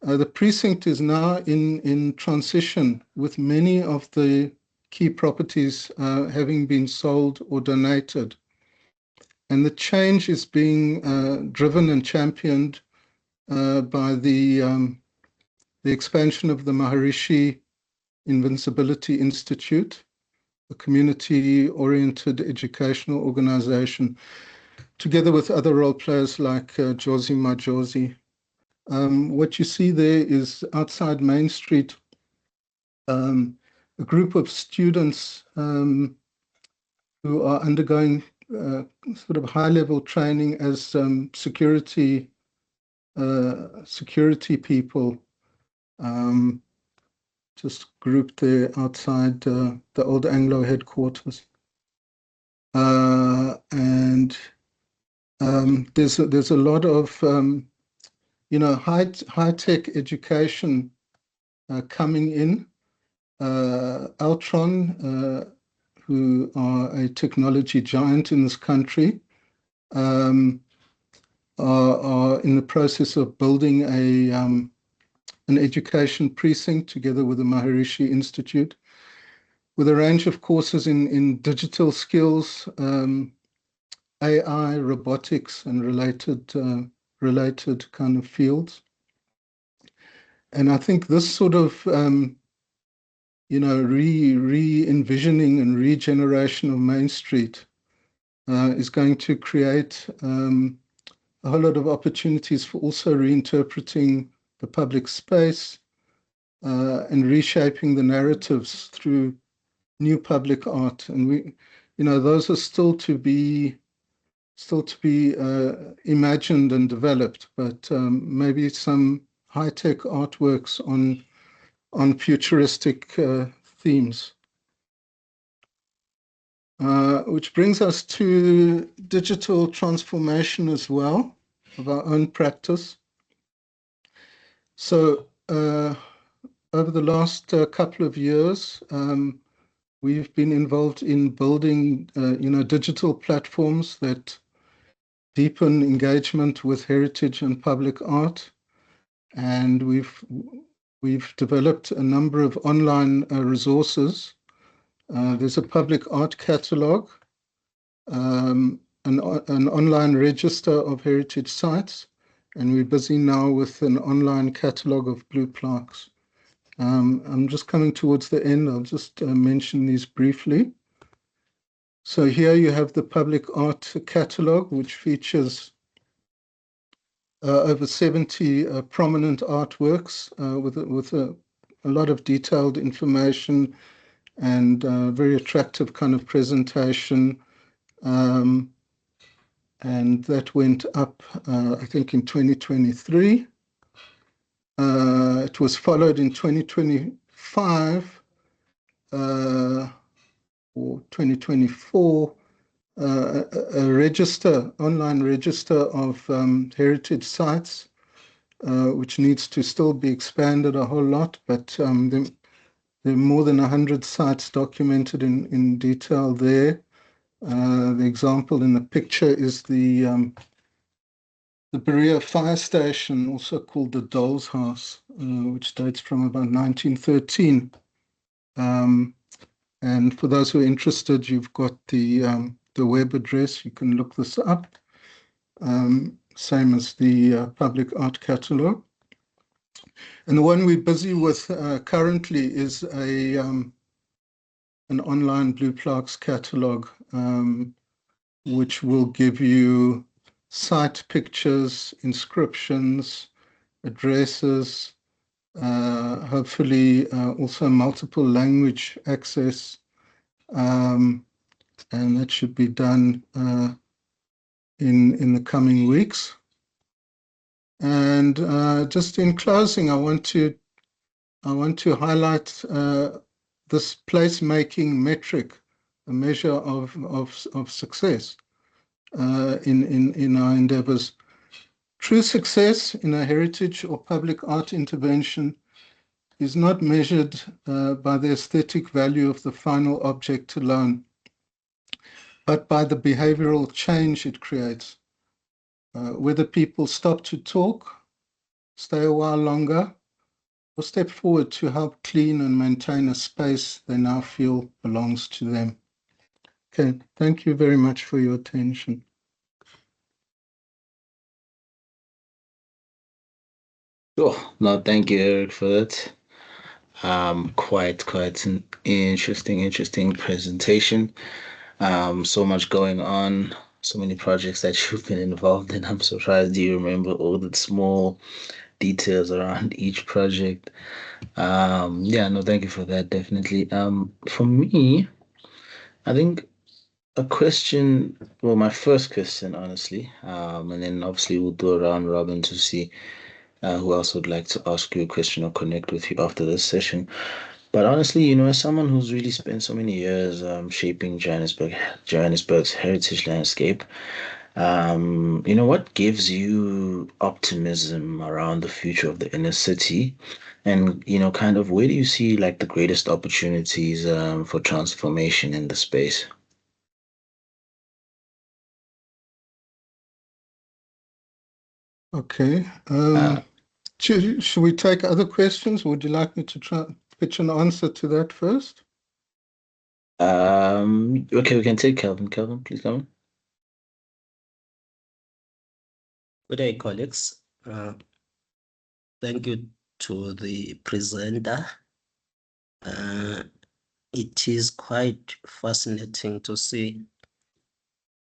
B: the precinct is now in transition, with many of the key properties having been sold or donated. And the change is being driven and championed by the expansion of the Maharishi Invincibility Institute, a community-oriented educational organization, together with other role players like Josie Majosi. What you see there is outside Main Street, a group of students who are undergoing sort of high-level training as security people, just grouped there outside the old Anglo headquarters. And there's a lot of high-tech education coming in. Altron, who are a technology giant in this country, are in the process of building an education precinct together with the Maharishi Institute, with a range of courses in digital skills, AI, robotics, and related kind of fields. And I think this sort of re-envisioning and regeneration of Main Street is going to create a whole lot of opportunities for also reinterpreting the public space and reshaping the narratives through new public art. And those are still to be imagined and developed, but maybe some high-tech artworks on futuristic themes. Which brings us to digital transformation as well of our own practice. So over the last couple of years, we've been involved in building digital platforms that deepen engagement with heritage and public art. And we've developed a number of online resources. There's a public art catalog, an online register of heritage sites, and we're busy now with an online catalog of blue plaques. I'm just coming towards the end. I'll just mention these briefly. So here you have the public art catalog, which features over 70 prominent artworks with a lot of detailed information and very attractive kind of presentation. And that went up, I think, in 2023. It was followed in 2025 or 2024, online register of heritage sites, which needs to still be expanded a whole lot, but there are more than 100 sites documented in detail there. The example in the picture is the Berea fire station, also called the Doll's House, which dates from about 1913. And for those who are interested, you've got the web address. You can look this up. Same as the public art catalog. And the one we're busy with currently is an online Blue Plaques catalog, which will give you site pictures, inscriptions, addresses, hopefully also multiple language access, and that should be done in the coming weeks. And just in closing, I want to highlight this placemaking metric, a measure of success in our endeavors. True success in a heritage or public art intervention is not measured by the aesthetic value of the final object alone, but by the behavioral change it creates. Whether people stop to talk, stay a while longer, or step forward to help clean and maintain a space they now feel belongs to them. Okay, thank you very much for your attention.
A: Sure. No, thank you, Eric, for that. Quite an interesting presentation. So much going on, so many projects that you've been involved in. I'm surprised you remember all the small details around each project. Yeah, no, thank you for that, definitely. For me, I think a question, well, my first question, honestly, and then obviously we'll do a round robin to see who else would like to ask you a question or connect with you after this session. But honestly, as someone who's really spent so many years shaping Johannesburg's heritage landscape, what gives you optimism around the future of the inner city? And, kind of where do you see like the greatest opportunities for transformation in the space?
B: Okay.
A: Uh,
B: Should we take other questions? Would you like me to try pitch an answer to that first?
A: okay, we can take Kelvin. Kelvin, please come in.
C: Good day, colleagues. Thank you to the presenter. It is quite fascinating to see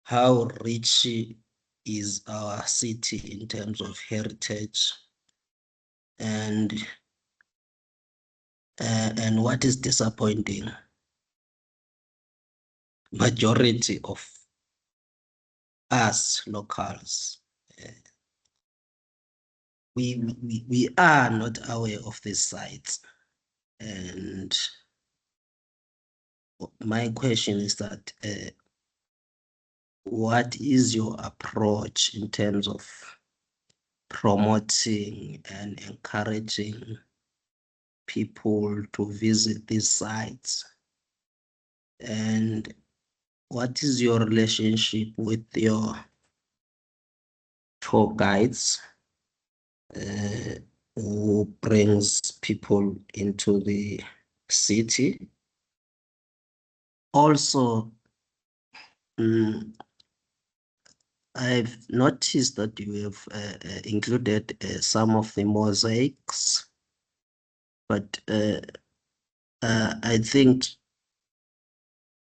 C: how rich is our city in terms of heritage, and what is disappointing, majority of us locals, we are not aware of these sites. And my question is that what is your approach in terms of promoting and encouraging people to visit these sites? And what is your relationship with your tour guides who brings people into the city? Also, I've noticed that you have included some of the mosaics, but I think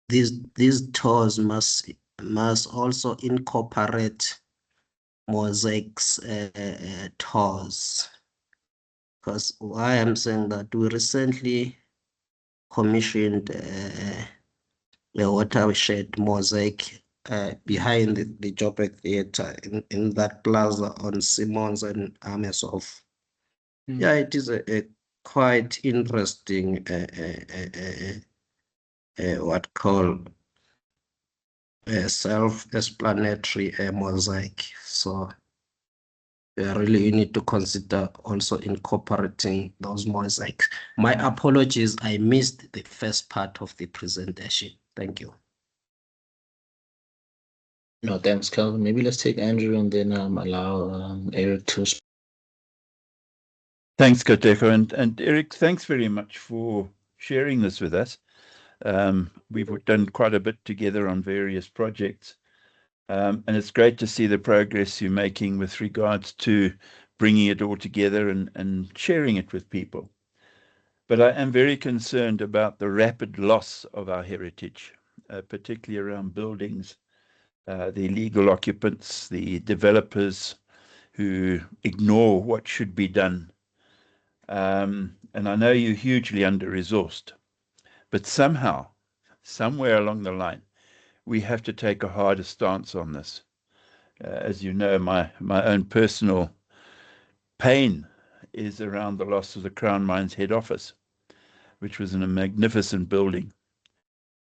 C: these tours must also incorporate mosaics tours. Because why I'm saying that, we recently commissioned a watershed mosaic behind the Joburg Theatre in that plaza on Simmons and Amersfoort. Yeah, it is a quite interesting what call a self-explanatory mosaic. So really you need to consider also incorporating those mosaics. My apologies, I missed the first part of the presentation. Thank you.
A: No, thanks, Kelvin. Maybe let's take Andrew and then allow Eric to speak.
D: Thanks, Koteko. And Eric, thanks very much for sharing this with us. We've done quite a bit together on various projects. And it's great to see the progress you're making with regards to bringing it all together and sharing it with people. But I am very concerned about the rapid loss of our heritage, particularly around buildings, the illegal occupants, the developers who ignore what should be done. And I know you're hugely under-resourced, but somehow, somewhere along the line, we have to take a harder stance on this. As you know, my own personal pain is around the loss of the Crown Mines head office, which was in a magnificent building.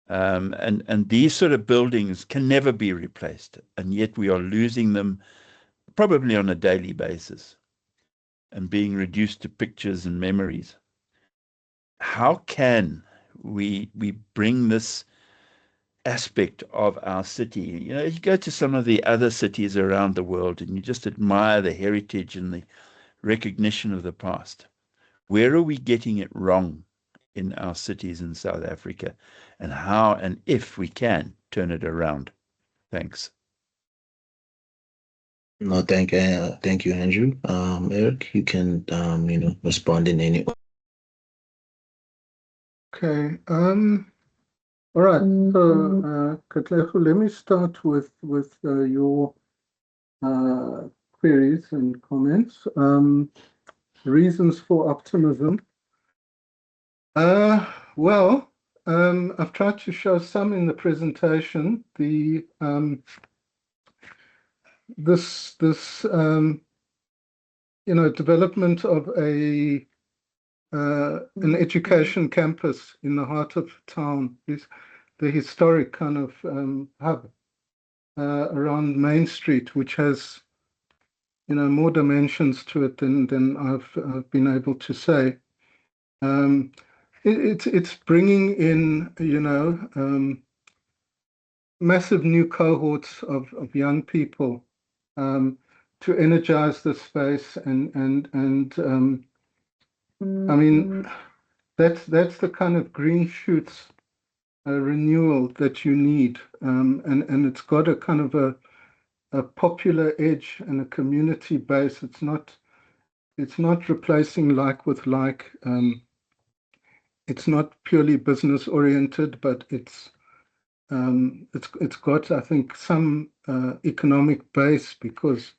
D: And these sort of buildings can never be replaced, and yet we are losing them probably on a daily basis and being reduced to pictures and memories. How can we bring this aspect of our city? You know, you go to some of the other cities around the world and you just admire the heritage and the recognition of the past. Where are we getting it wrong in our cities in South Africa, and how and if we can turn it around? Thanks.
A: No, thank you, Andrew. Eric, you can respond in any.
B: Okay. All right. So, Katlego, let me start with your queries and comments. Reasons for optimism. Well, I've tried to show some in the presentation. The this development of an education campus in the heart of town, is the historic kind of hub around Main Street, which has more dimensions to it than I've been able to say. It's bringing in massive new cohorts of young people to energize the space and I mean that's the kind of green shoots renewal that you need, and it's got a kind of a popular edge and a community base. It's not replacing like with like. It's not purely business oriented, but it's got, I think, some economic base because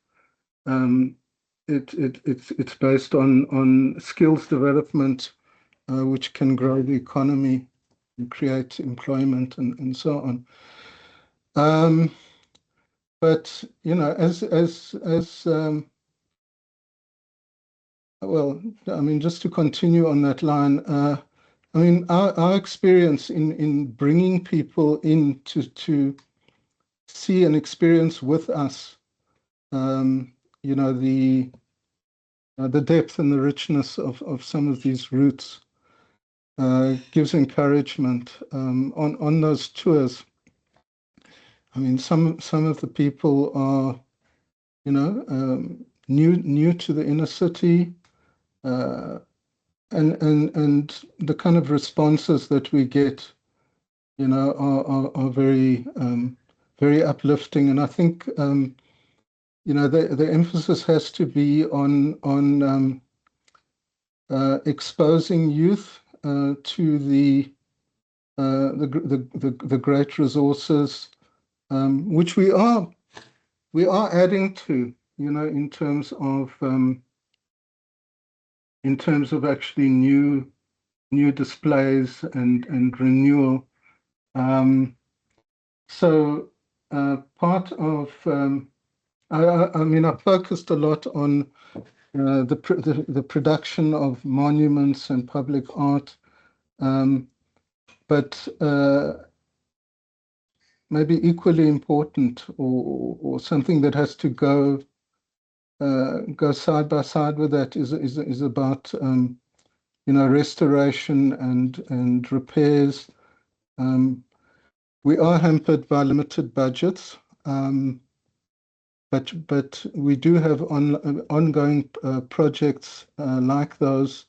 B: it's based on skills development, which can grow the economy and create employment and so on. But well, I mean, just to continue on that line, I mean, our experience in bringing people in to see and experience with us, the depth and the richness of some of these routes gives encouragement on those tours. I mean, some of the people are, new to the inner city, and the kind of responses that we get, are very very uplifting. And I think the emphasis has to be on exposing youth to the great resources, which we are adding to, in terms of actually new displays and renewal. So part of I mean, I focused a lot on the production of monuments and public art, but maybe equally important, or something that has to go side by side with that is about restoration and repairs. We are hampered by limited budgets, but we do have ongoing projects like those.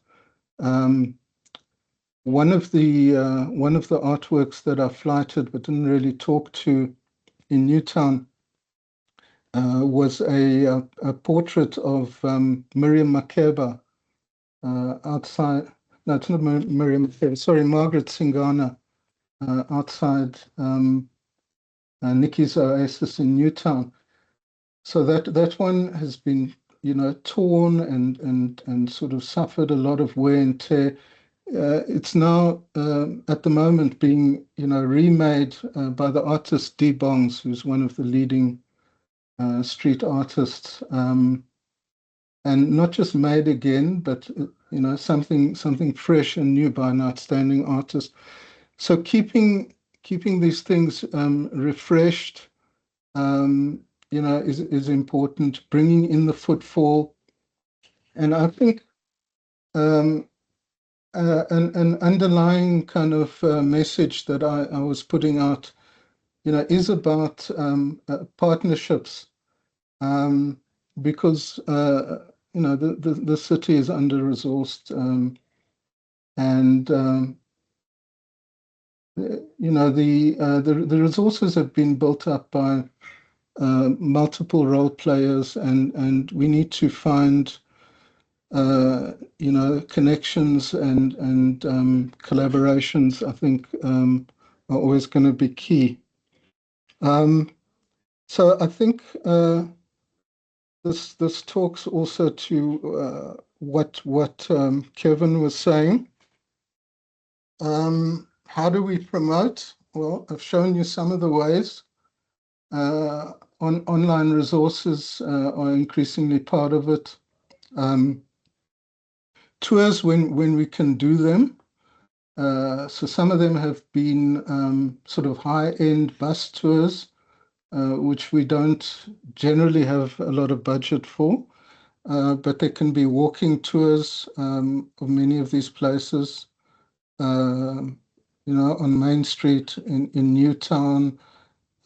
B: One of the artworks that I flighted but didn't really talk to in Newtown was a portrait of Miriam Makeba outside. No, it's not Miriam Makeba. Sorry, Margaret Singana outside Nikki's Oasis in Newtown. So that one has been torn and sort of suffered a lot of wear and tear. It's now at the moment being remade by the artist D Bongs, who's one of the leading street artists, and not just made again, but something fresh and new by an outstanding artist. So keeping these things refreshed, is important. Bringing in the footfall, and I think an underlying kind of message that I was putting out, is about partnerships, because the city is under-resourced, and the resources have been built up by multiple role players, and we need to find connections and collaborations, I think, are always going to be key. So I think this talks also to what Kevin was saying. How do we promote? Well, I've shown you some of the ways. Online resources are increasingly part of it. Tours when we can do them. So some of them have been sort of high-end bus tours, which we don't generally have a lot of budget for, but there can be walking tours of many of these places, on Main Street in Newtown,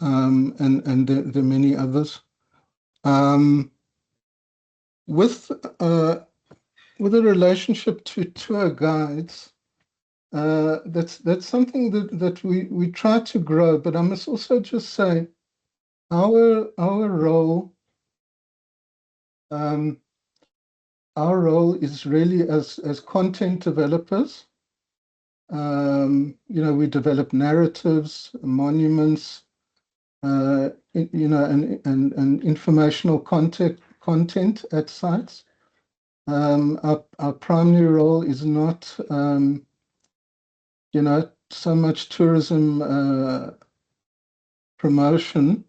B: and there are many others. With a relationship to tour guides, that's something that we try to grow, but I must also just say our role is really as content developers. We develop narratives, monuments, and informational content at sites. Our primary role is not so much tourism promotion,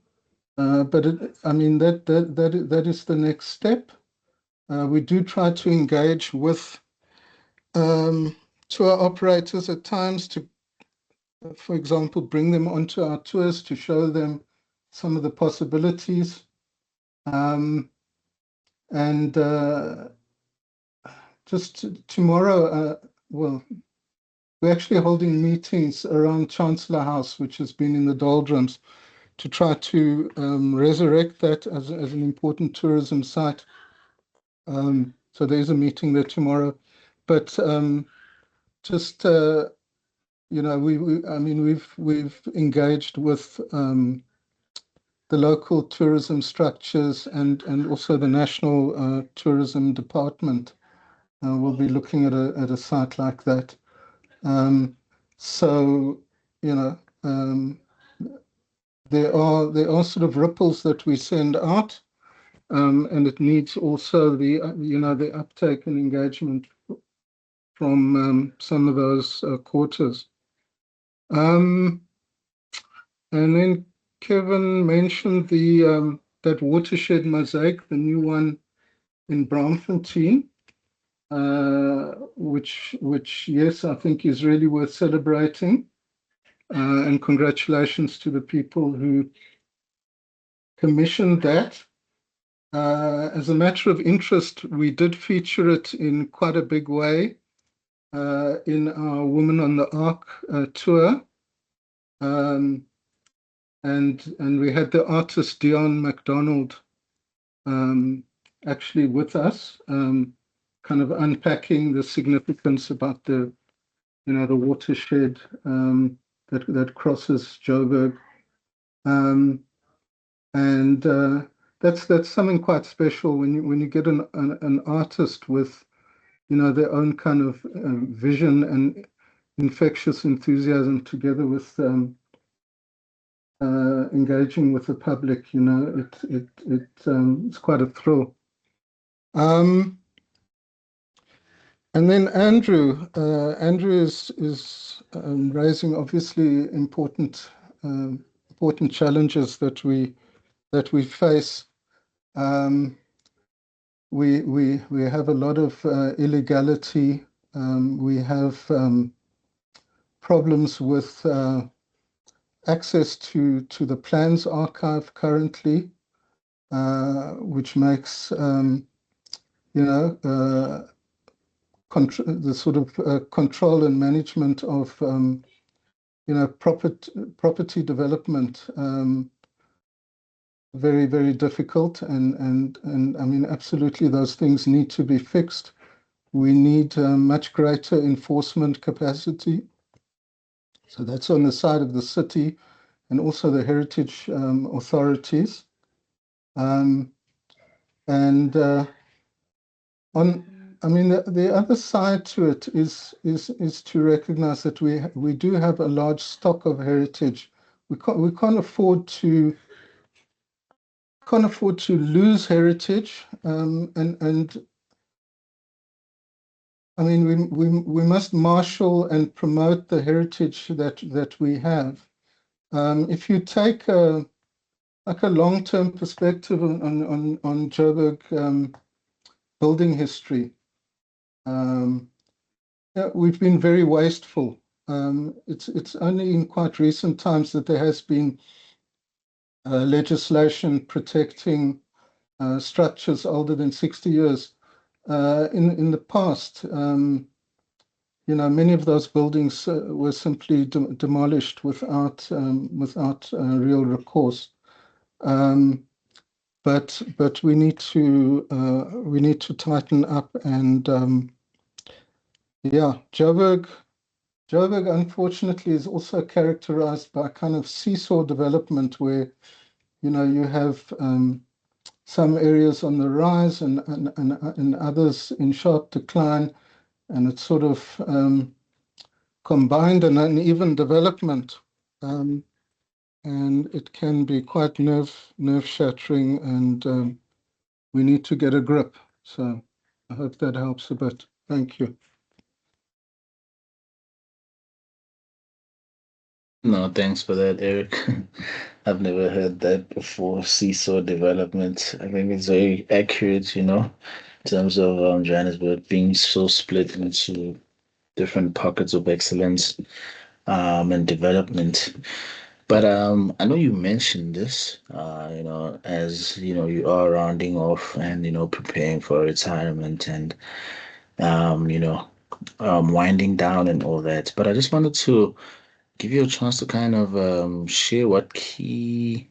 B: but that is the next step. We do try to engage with tour operators at times to, for example, bring them onto our tours to show them some of the possibilities. And just tomorrow, well, we're actually holding meetings around Chancellor House, which has been in the doldrums, to try to resurrect that as an important tourism site. So there's a meeting there tomorrow, but just we've engaged with the local tourism structures and also the National Tourism Department. We'll be looking at a site like that. So there are sort of ripples that we send out, and it needs also the uptake and engagement from some of those quarters. And then Kevin mentioned that watershed mosaic, the new one in Braamfontein, which yes, I think is really worth celebrating. And congratulations to the people who commissioned that. As a matter of interest, we did feature it in quite a big way in our Women on the Ark tour. And we had the artist Dion MacDonald actually with us, kind of unpacking the significance about the watershed that crosses Joburg. And that's something quite special when you get an artist with their own kind of vision and infectious enthusiasm together with engaging with the public. It's quite a thrill. And then Andrew is raising obviously important challenges that we face. We have a lot of illegality. We have problems with access to the plans archive currently, which makes the sort of control and management of property development very, very difficult. And I mean, absolutely, those things need to be fixed. We need much greater enforcement capacity. So that's on the side of the city and also the heritage authorities. And I mean, the other side to it is to recognize that we do have a large stock of heritage. We can't afford to lose heritage, and I mean we must marshal and promote the heritage that we have. If you take a long-term perspective on Joburg building history. Yeah, we've been very wasteful. It's only in quite recent times that there has been legislation protecting structures older than 60 years. In the past, many of those buildings were simply demolished without real recourse. But we need to tighten up and yeah, Joburg, unfortunately, is also characterized by kind of seesaw development where, you have some areas on the rise and others in sharp decline, and it's sort of combined and uneven development. And it can be quite nerve shattering, and we need to get a grip. So I hope that helps a bit. Thank you.
A: No, thanks for that, Eric. I've never heard that before. Seesaw development. I think it's very accurate, in terms of Johannesburg being so split into different pockets of excellence and development. But I know you mentioned this, as you are rounding off and preparing for retirement and winding down and all that. But I just wanted to give you a chance to kind of share what key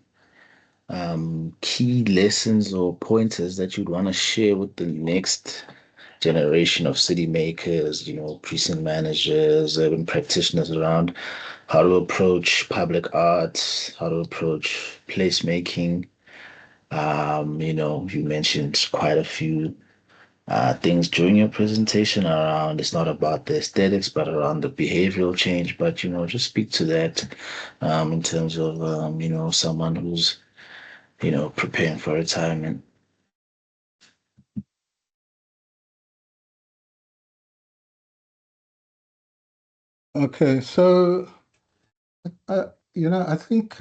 A: lessons or pointers that you'd want to share with the next generation of city makers, precinct managers, urban practitioners around how to approach public art, how to approach placemaking. You mentioned quite a few things during your presentation around it's not about the aesthetics, but around the behavioral change. But, just speak to that in terms of, someone who's, preparing for retirement.
B: Okay, so I think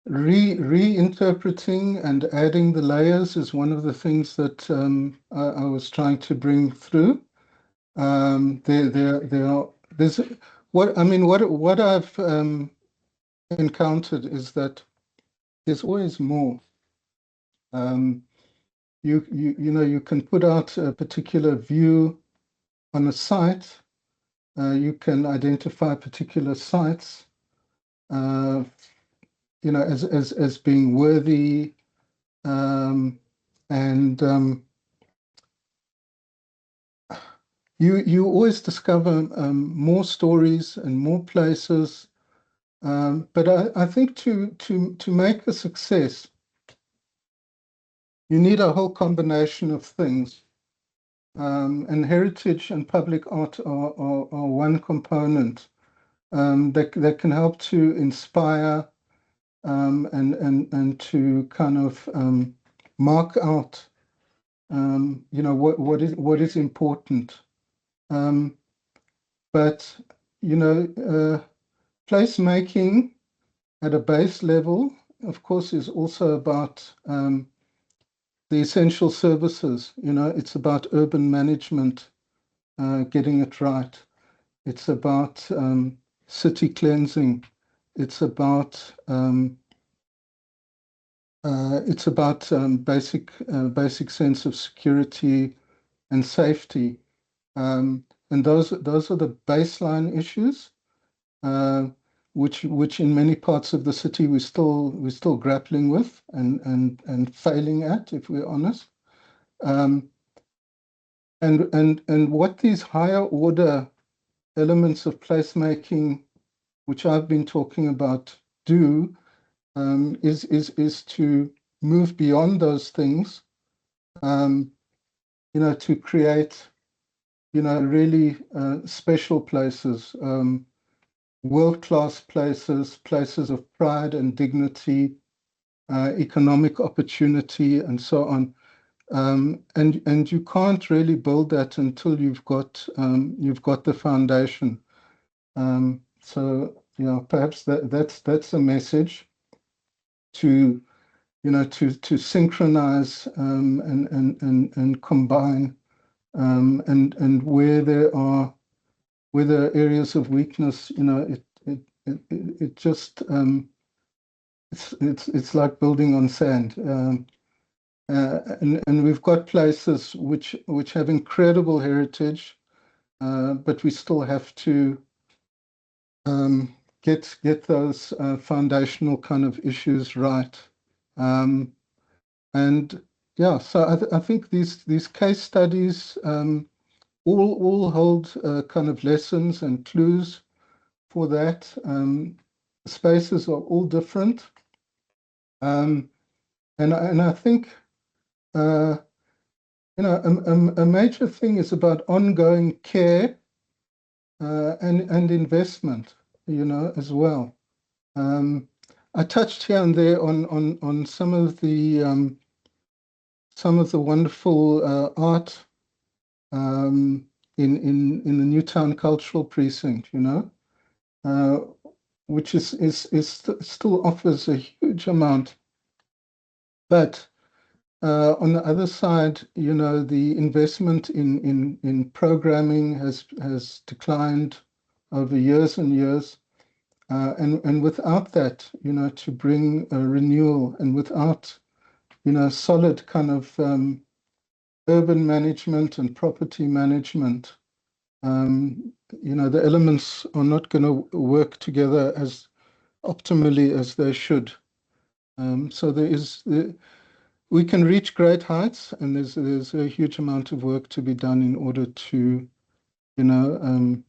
B: reinterpreting and adding the layers is one of the things that I was trying to bring through. There's what I've encountered is that there's always more. You can put out a particular view on a site. You can identify particular sites, as being worthy, and you always discover more stories and more places. But I think to make a success, you need a whole combination of things. And heritage and public art are one component that can help to inspire and to kind of mark out what is important. But placemaking at a base level, of course, is also about the essential services. It's about urban management, getting it right. It's about city cleansing. It's about basic sense of security and safety. And those are the baseline issues, which in many parts of the city we're still grappling with and failing at, if we're honest. Um, and what these higher order elements of placemaking, which I've been talking about, do is to move beyond those things, to create, really special places, world-class places, places of pride and dignity, economic opportunity, and so on. And you can't really build that until you've got the foundation. So perhaps that's a message to to synchronize, and combine, and where there are areas of weakness, it just it's like building on sand. And we've got places which have incredible heritage, but we still have to get those foundational kind of issues right. And yeah, so I think these case studies all hold kind of lessons and clues for that. Spaces are all different, and I think uh, a major thing is about ongoing care, and investment, as well. Um, I touched here and there on some of the wonderful art, in the Newtown Cultural Precinct, uh, which still offers a huge amount. But on the other side, the investment in programming has declined over years and years. And without that, to bring a renewal, and without, solid kind of urban management and property management, the elements are not going to work together as optimally as they should. So we can reach great heights, and there's a huge amount of work to be done in order to, you know, um,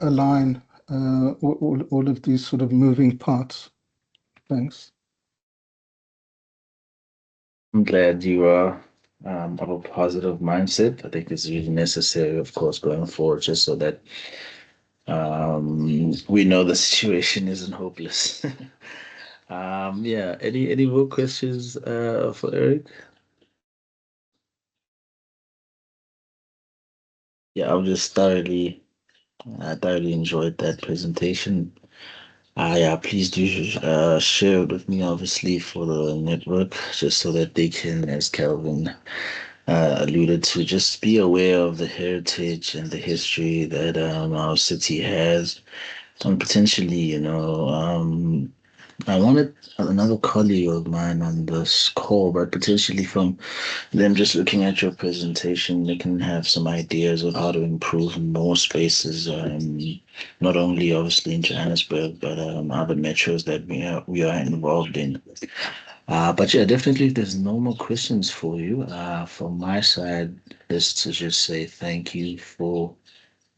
B: align all of these sort of moving parts. Thanks.
A: I'm glad you are of a positive mindset. I think it's really necessary, of course, going forward, just so that we know the situation isn't hopeless. Yeah. Any more questions for Eric? Yeah, I thoroughly enjoyed that presentation. Yeah, please do share it with me, obviously, for the network, just so that they can, as Calvin alluded to, just be aware of the heritage and the history that our city has, and potentially, I wanted another colleague of mine on this call, but potentially from them just looking at your presentation, they can have some ideas of how to improve more spaces, not only obviously in Johannesburg, but other metros that we are involved in. But yeah, definitely, if there's no more questions for you, from my side, is to just say thank you for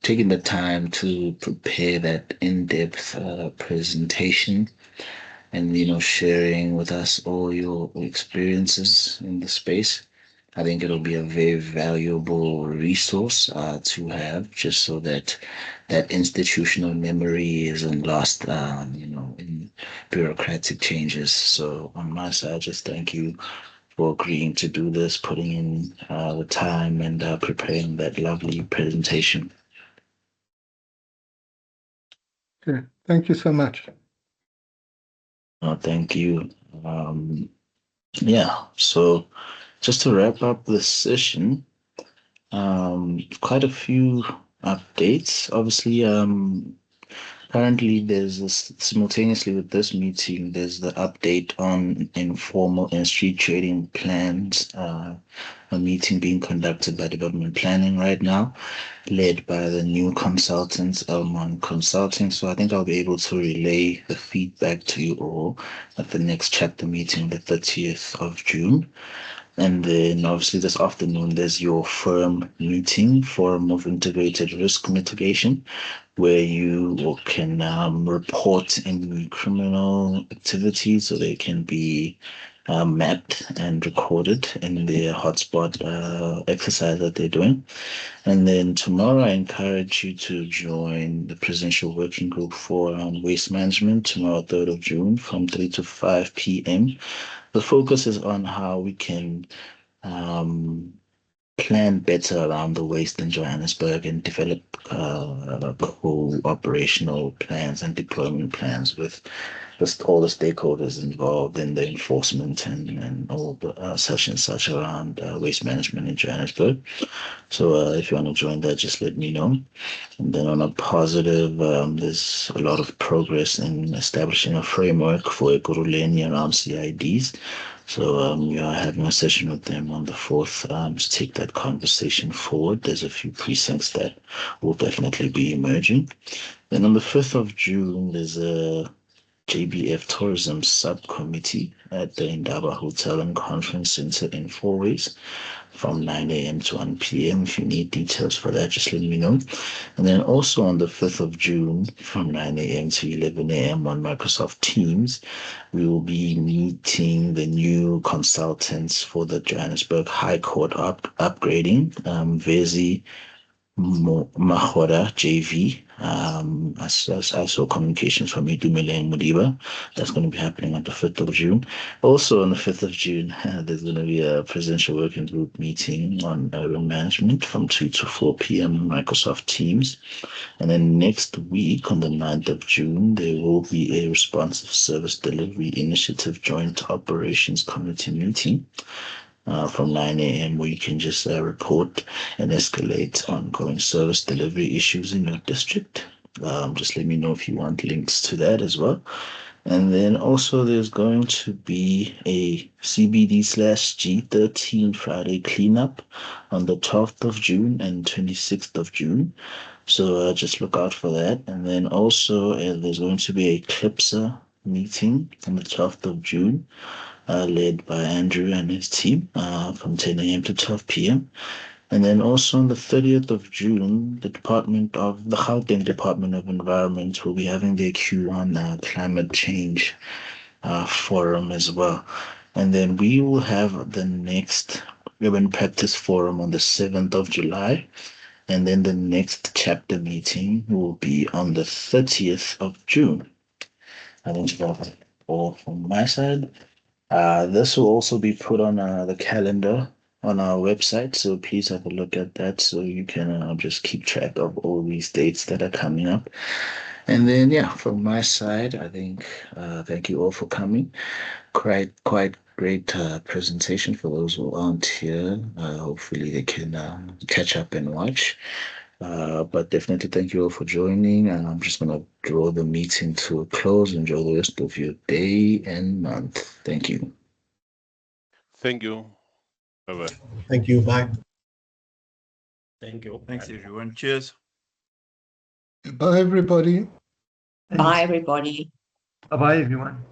A: taking the time to prepare that in-depth presentation, and sharing with us all your experiences in the space. I think it'll be a very valuable resource to have, just so that that institutional memory isn't lost, in bureaucratic changes. So on my side, just thank you for agreeing to do this, putting in the time, and preparing that lovely presentation.
B: Okay, thank you so much.
A: Thank you. Yeah, so just to wrap up this session, quite a few updates. Obviously, currently there's this, simultaneously with this meeting, there's the update on informal and street trading plans, a meeting being conducted by development planning right now, led by the new consultants, on Consulting. So I think I'll be able to relay the feedback to you all at the next chapter meeting, the 30th of June. And then obviously this afternoon, there's your firm meeting, Forum of Integrated Risk Mitigation, where you can report any criminal activities so they can be mapped and recorded in the hotspot exercise that they're doing. And then tomorrow, I encourage you to join the Presidential Working Group for Waste Management tomorrow, 3rd of June, from 3 to 5 p.m. The focus is on how we can plan better around the waste in Johannesburg and develop operational plans and deployment plans with just all the stakeholders involved in the enforcement and all the such and such around waste management in Johannesburg. So if you want to join that, just let me know. And then on a positive, there's a lot of progress in establishing a framework for Ekurhuleni around CIDs. So we are having a session with them on the 4th to take that conversation forward. There's a few precincts that will definitely be emerging. Then on the 5th of June, there's a JBF Tourism Subcommittee at the Indaba Hotel and Conference Center in Fourways from 9 a.m. to 1 p.m. If you need details for that, just let me know. And then also on the 5th of June from 9 a.m. to 11 a.m. on Microsoft Teams, we will be meeting the new consultants for the Johannesburg High Court upgrading, Vezi Mahora JV. I saw communications from Idumile and Mudiba. That's going to be happening on the 5th of June. Also on the 5th of June, there's going to be a presidential working group meeting on urban management from 2 to 4 p.m. on Microsoft Teams. And then next week, on the 9th of June, there will be a responsive service delivery initiative joint operations committee meeting from 9 a.m. where you can just report and escalate ongoing service delivery issues in your district. Just let me know if you want links to that as well. And then also there's going to be a CBD/G13 Friday cleanup on the 12th of June and 26th of June. So just look out for that. And then also there's going to be a CLIPSA meeting on the 12th of June, led by Andrew and his team from 10 a.m. to 12 p.m. And then also on the 30th of June, the Gauteng Department of Environment will be having their Q1 climate change forum as well. And then we will have the next Urban Practice Forum on the 7th of July. And then the next chapter meeting will be on the 30th of June. I think that's all from my side. This will also be put on the calendar on our website, so please have a look at that so you can just keep track of all these dates that are coming up. And then, yeah, from my side, I think thank you all for coming. Quite great presentation for those who aren't here. Hopefully, they can catch up and watch. But definitely thank you all for joining. And I'm just going to draw the meeting to a close. Enjoy the rest of your day and month. Thank you.
E: Thank you. Bye-bye.
F: Thank you. Bye.
C: Thank you.
D: Thanks, everyone. Cheers.
B: Bye, everybody.
G: Bye, everybody.
F: Bye-bye, everyone.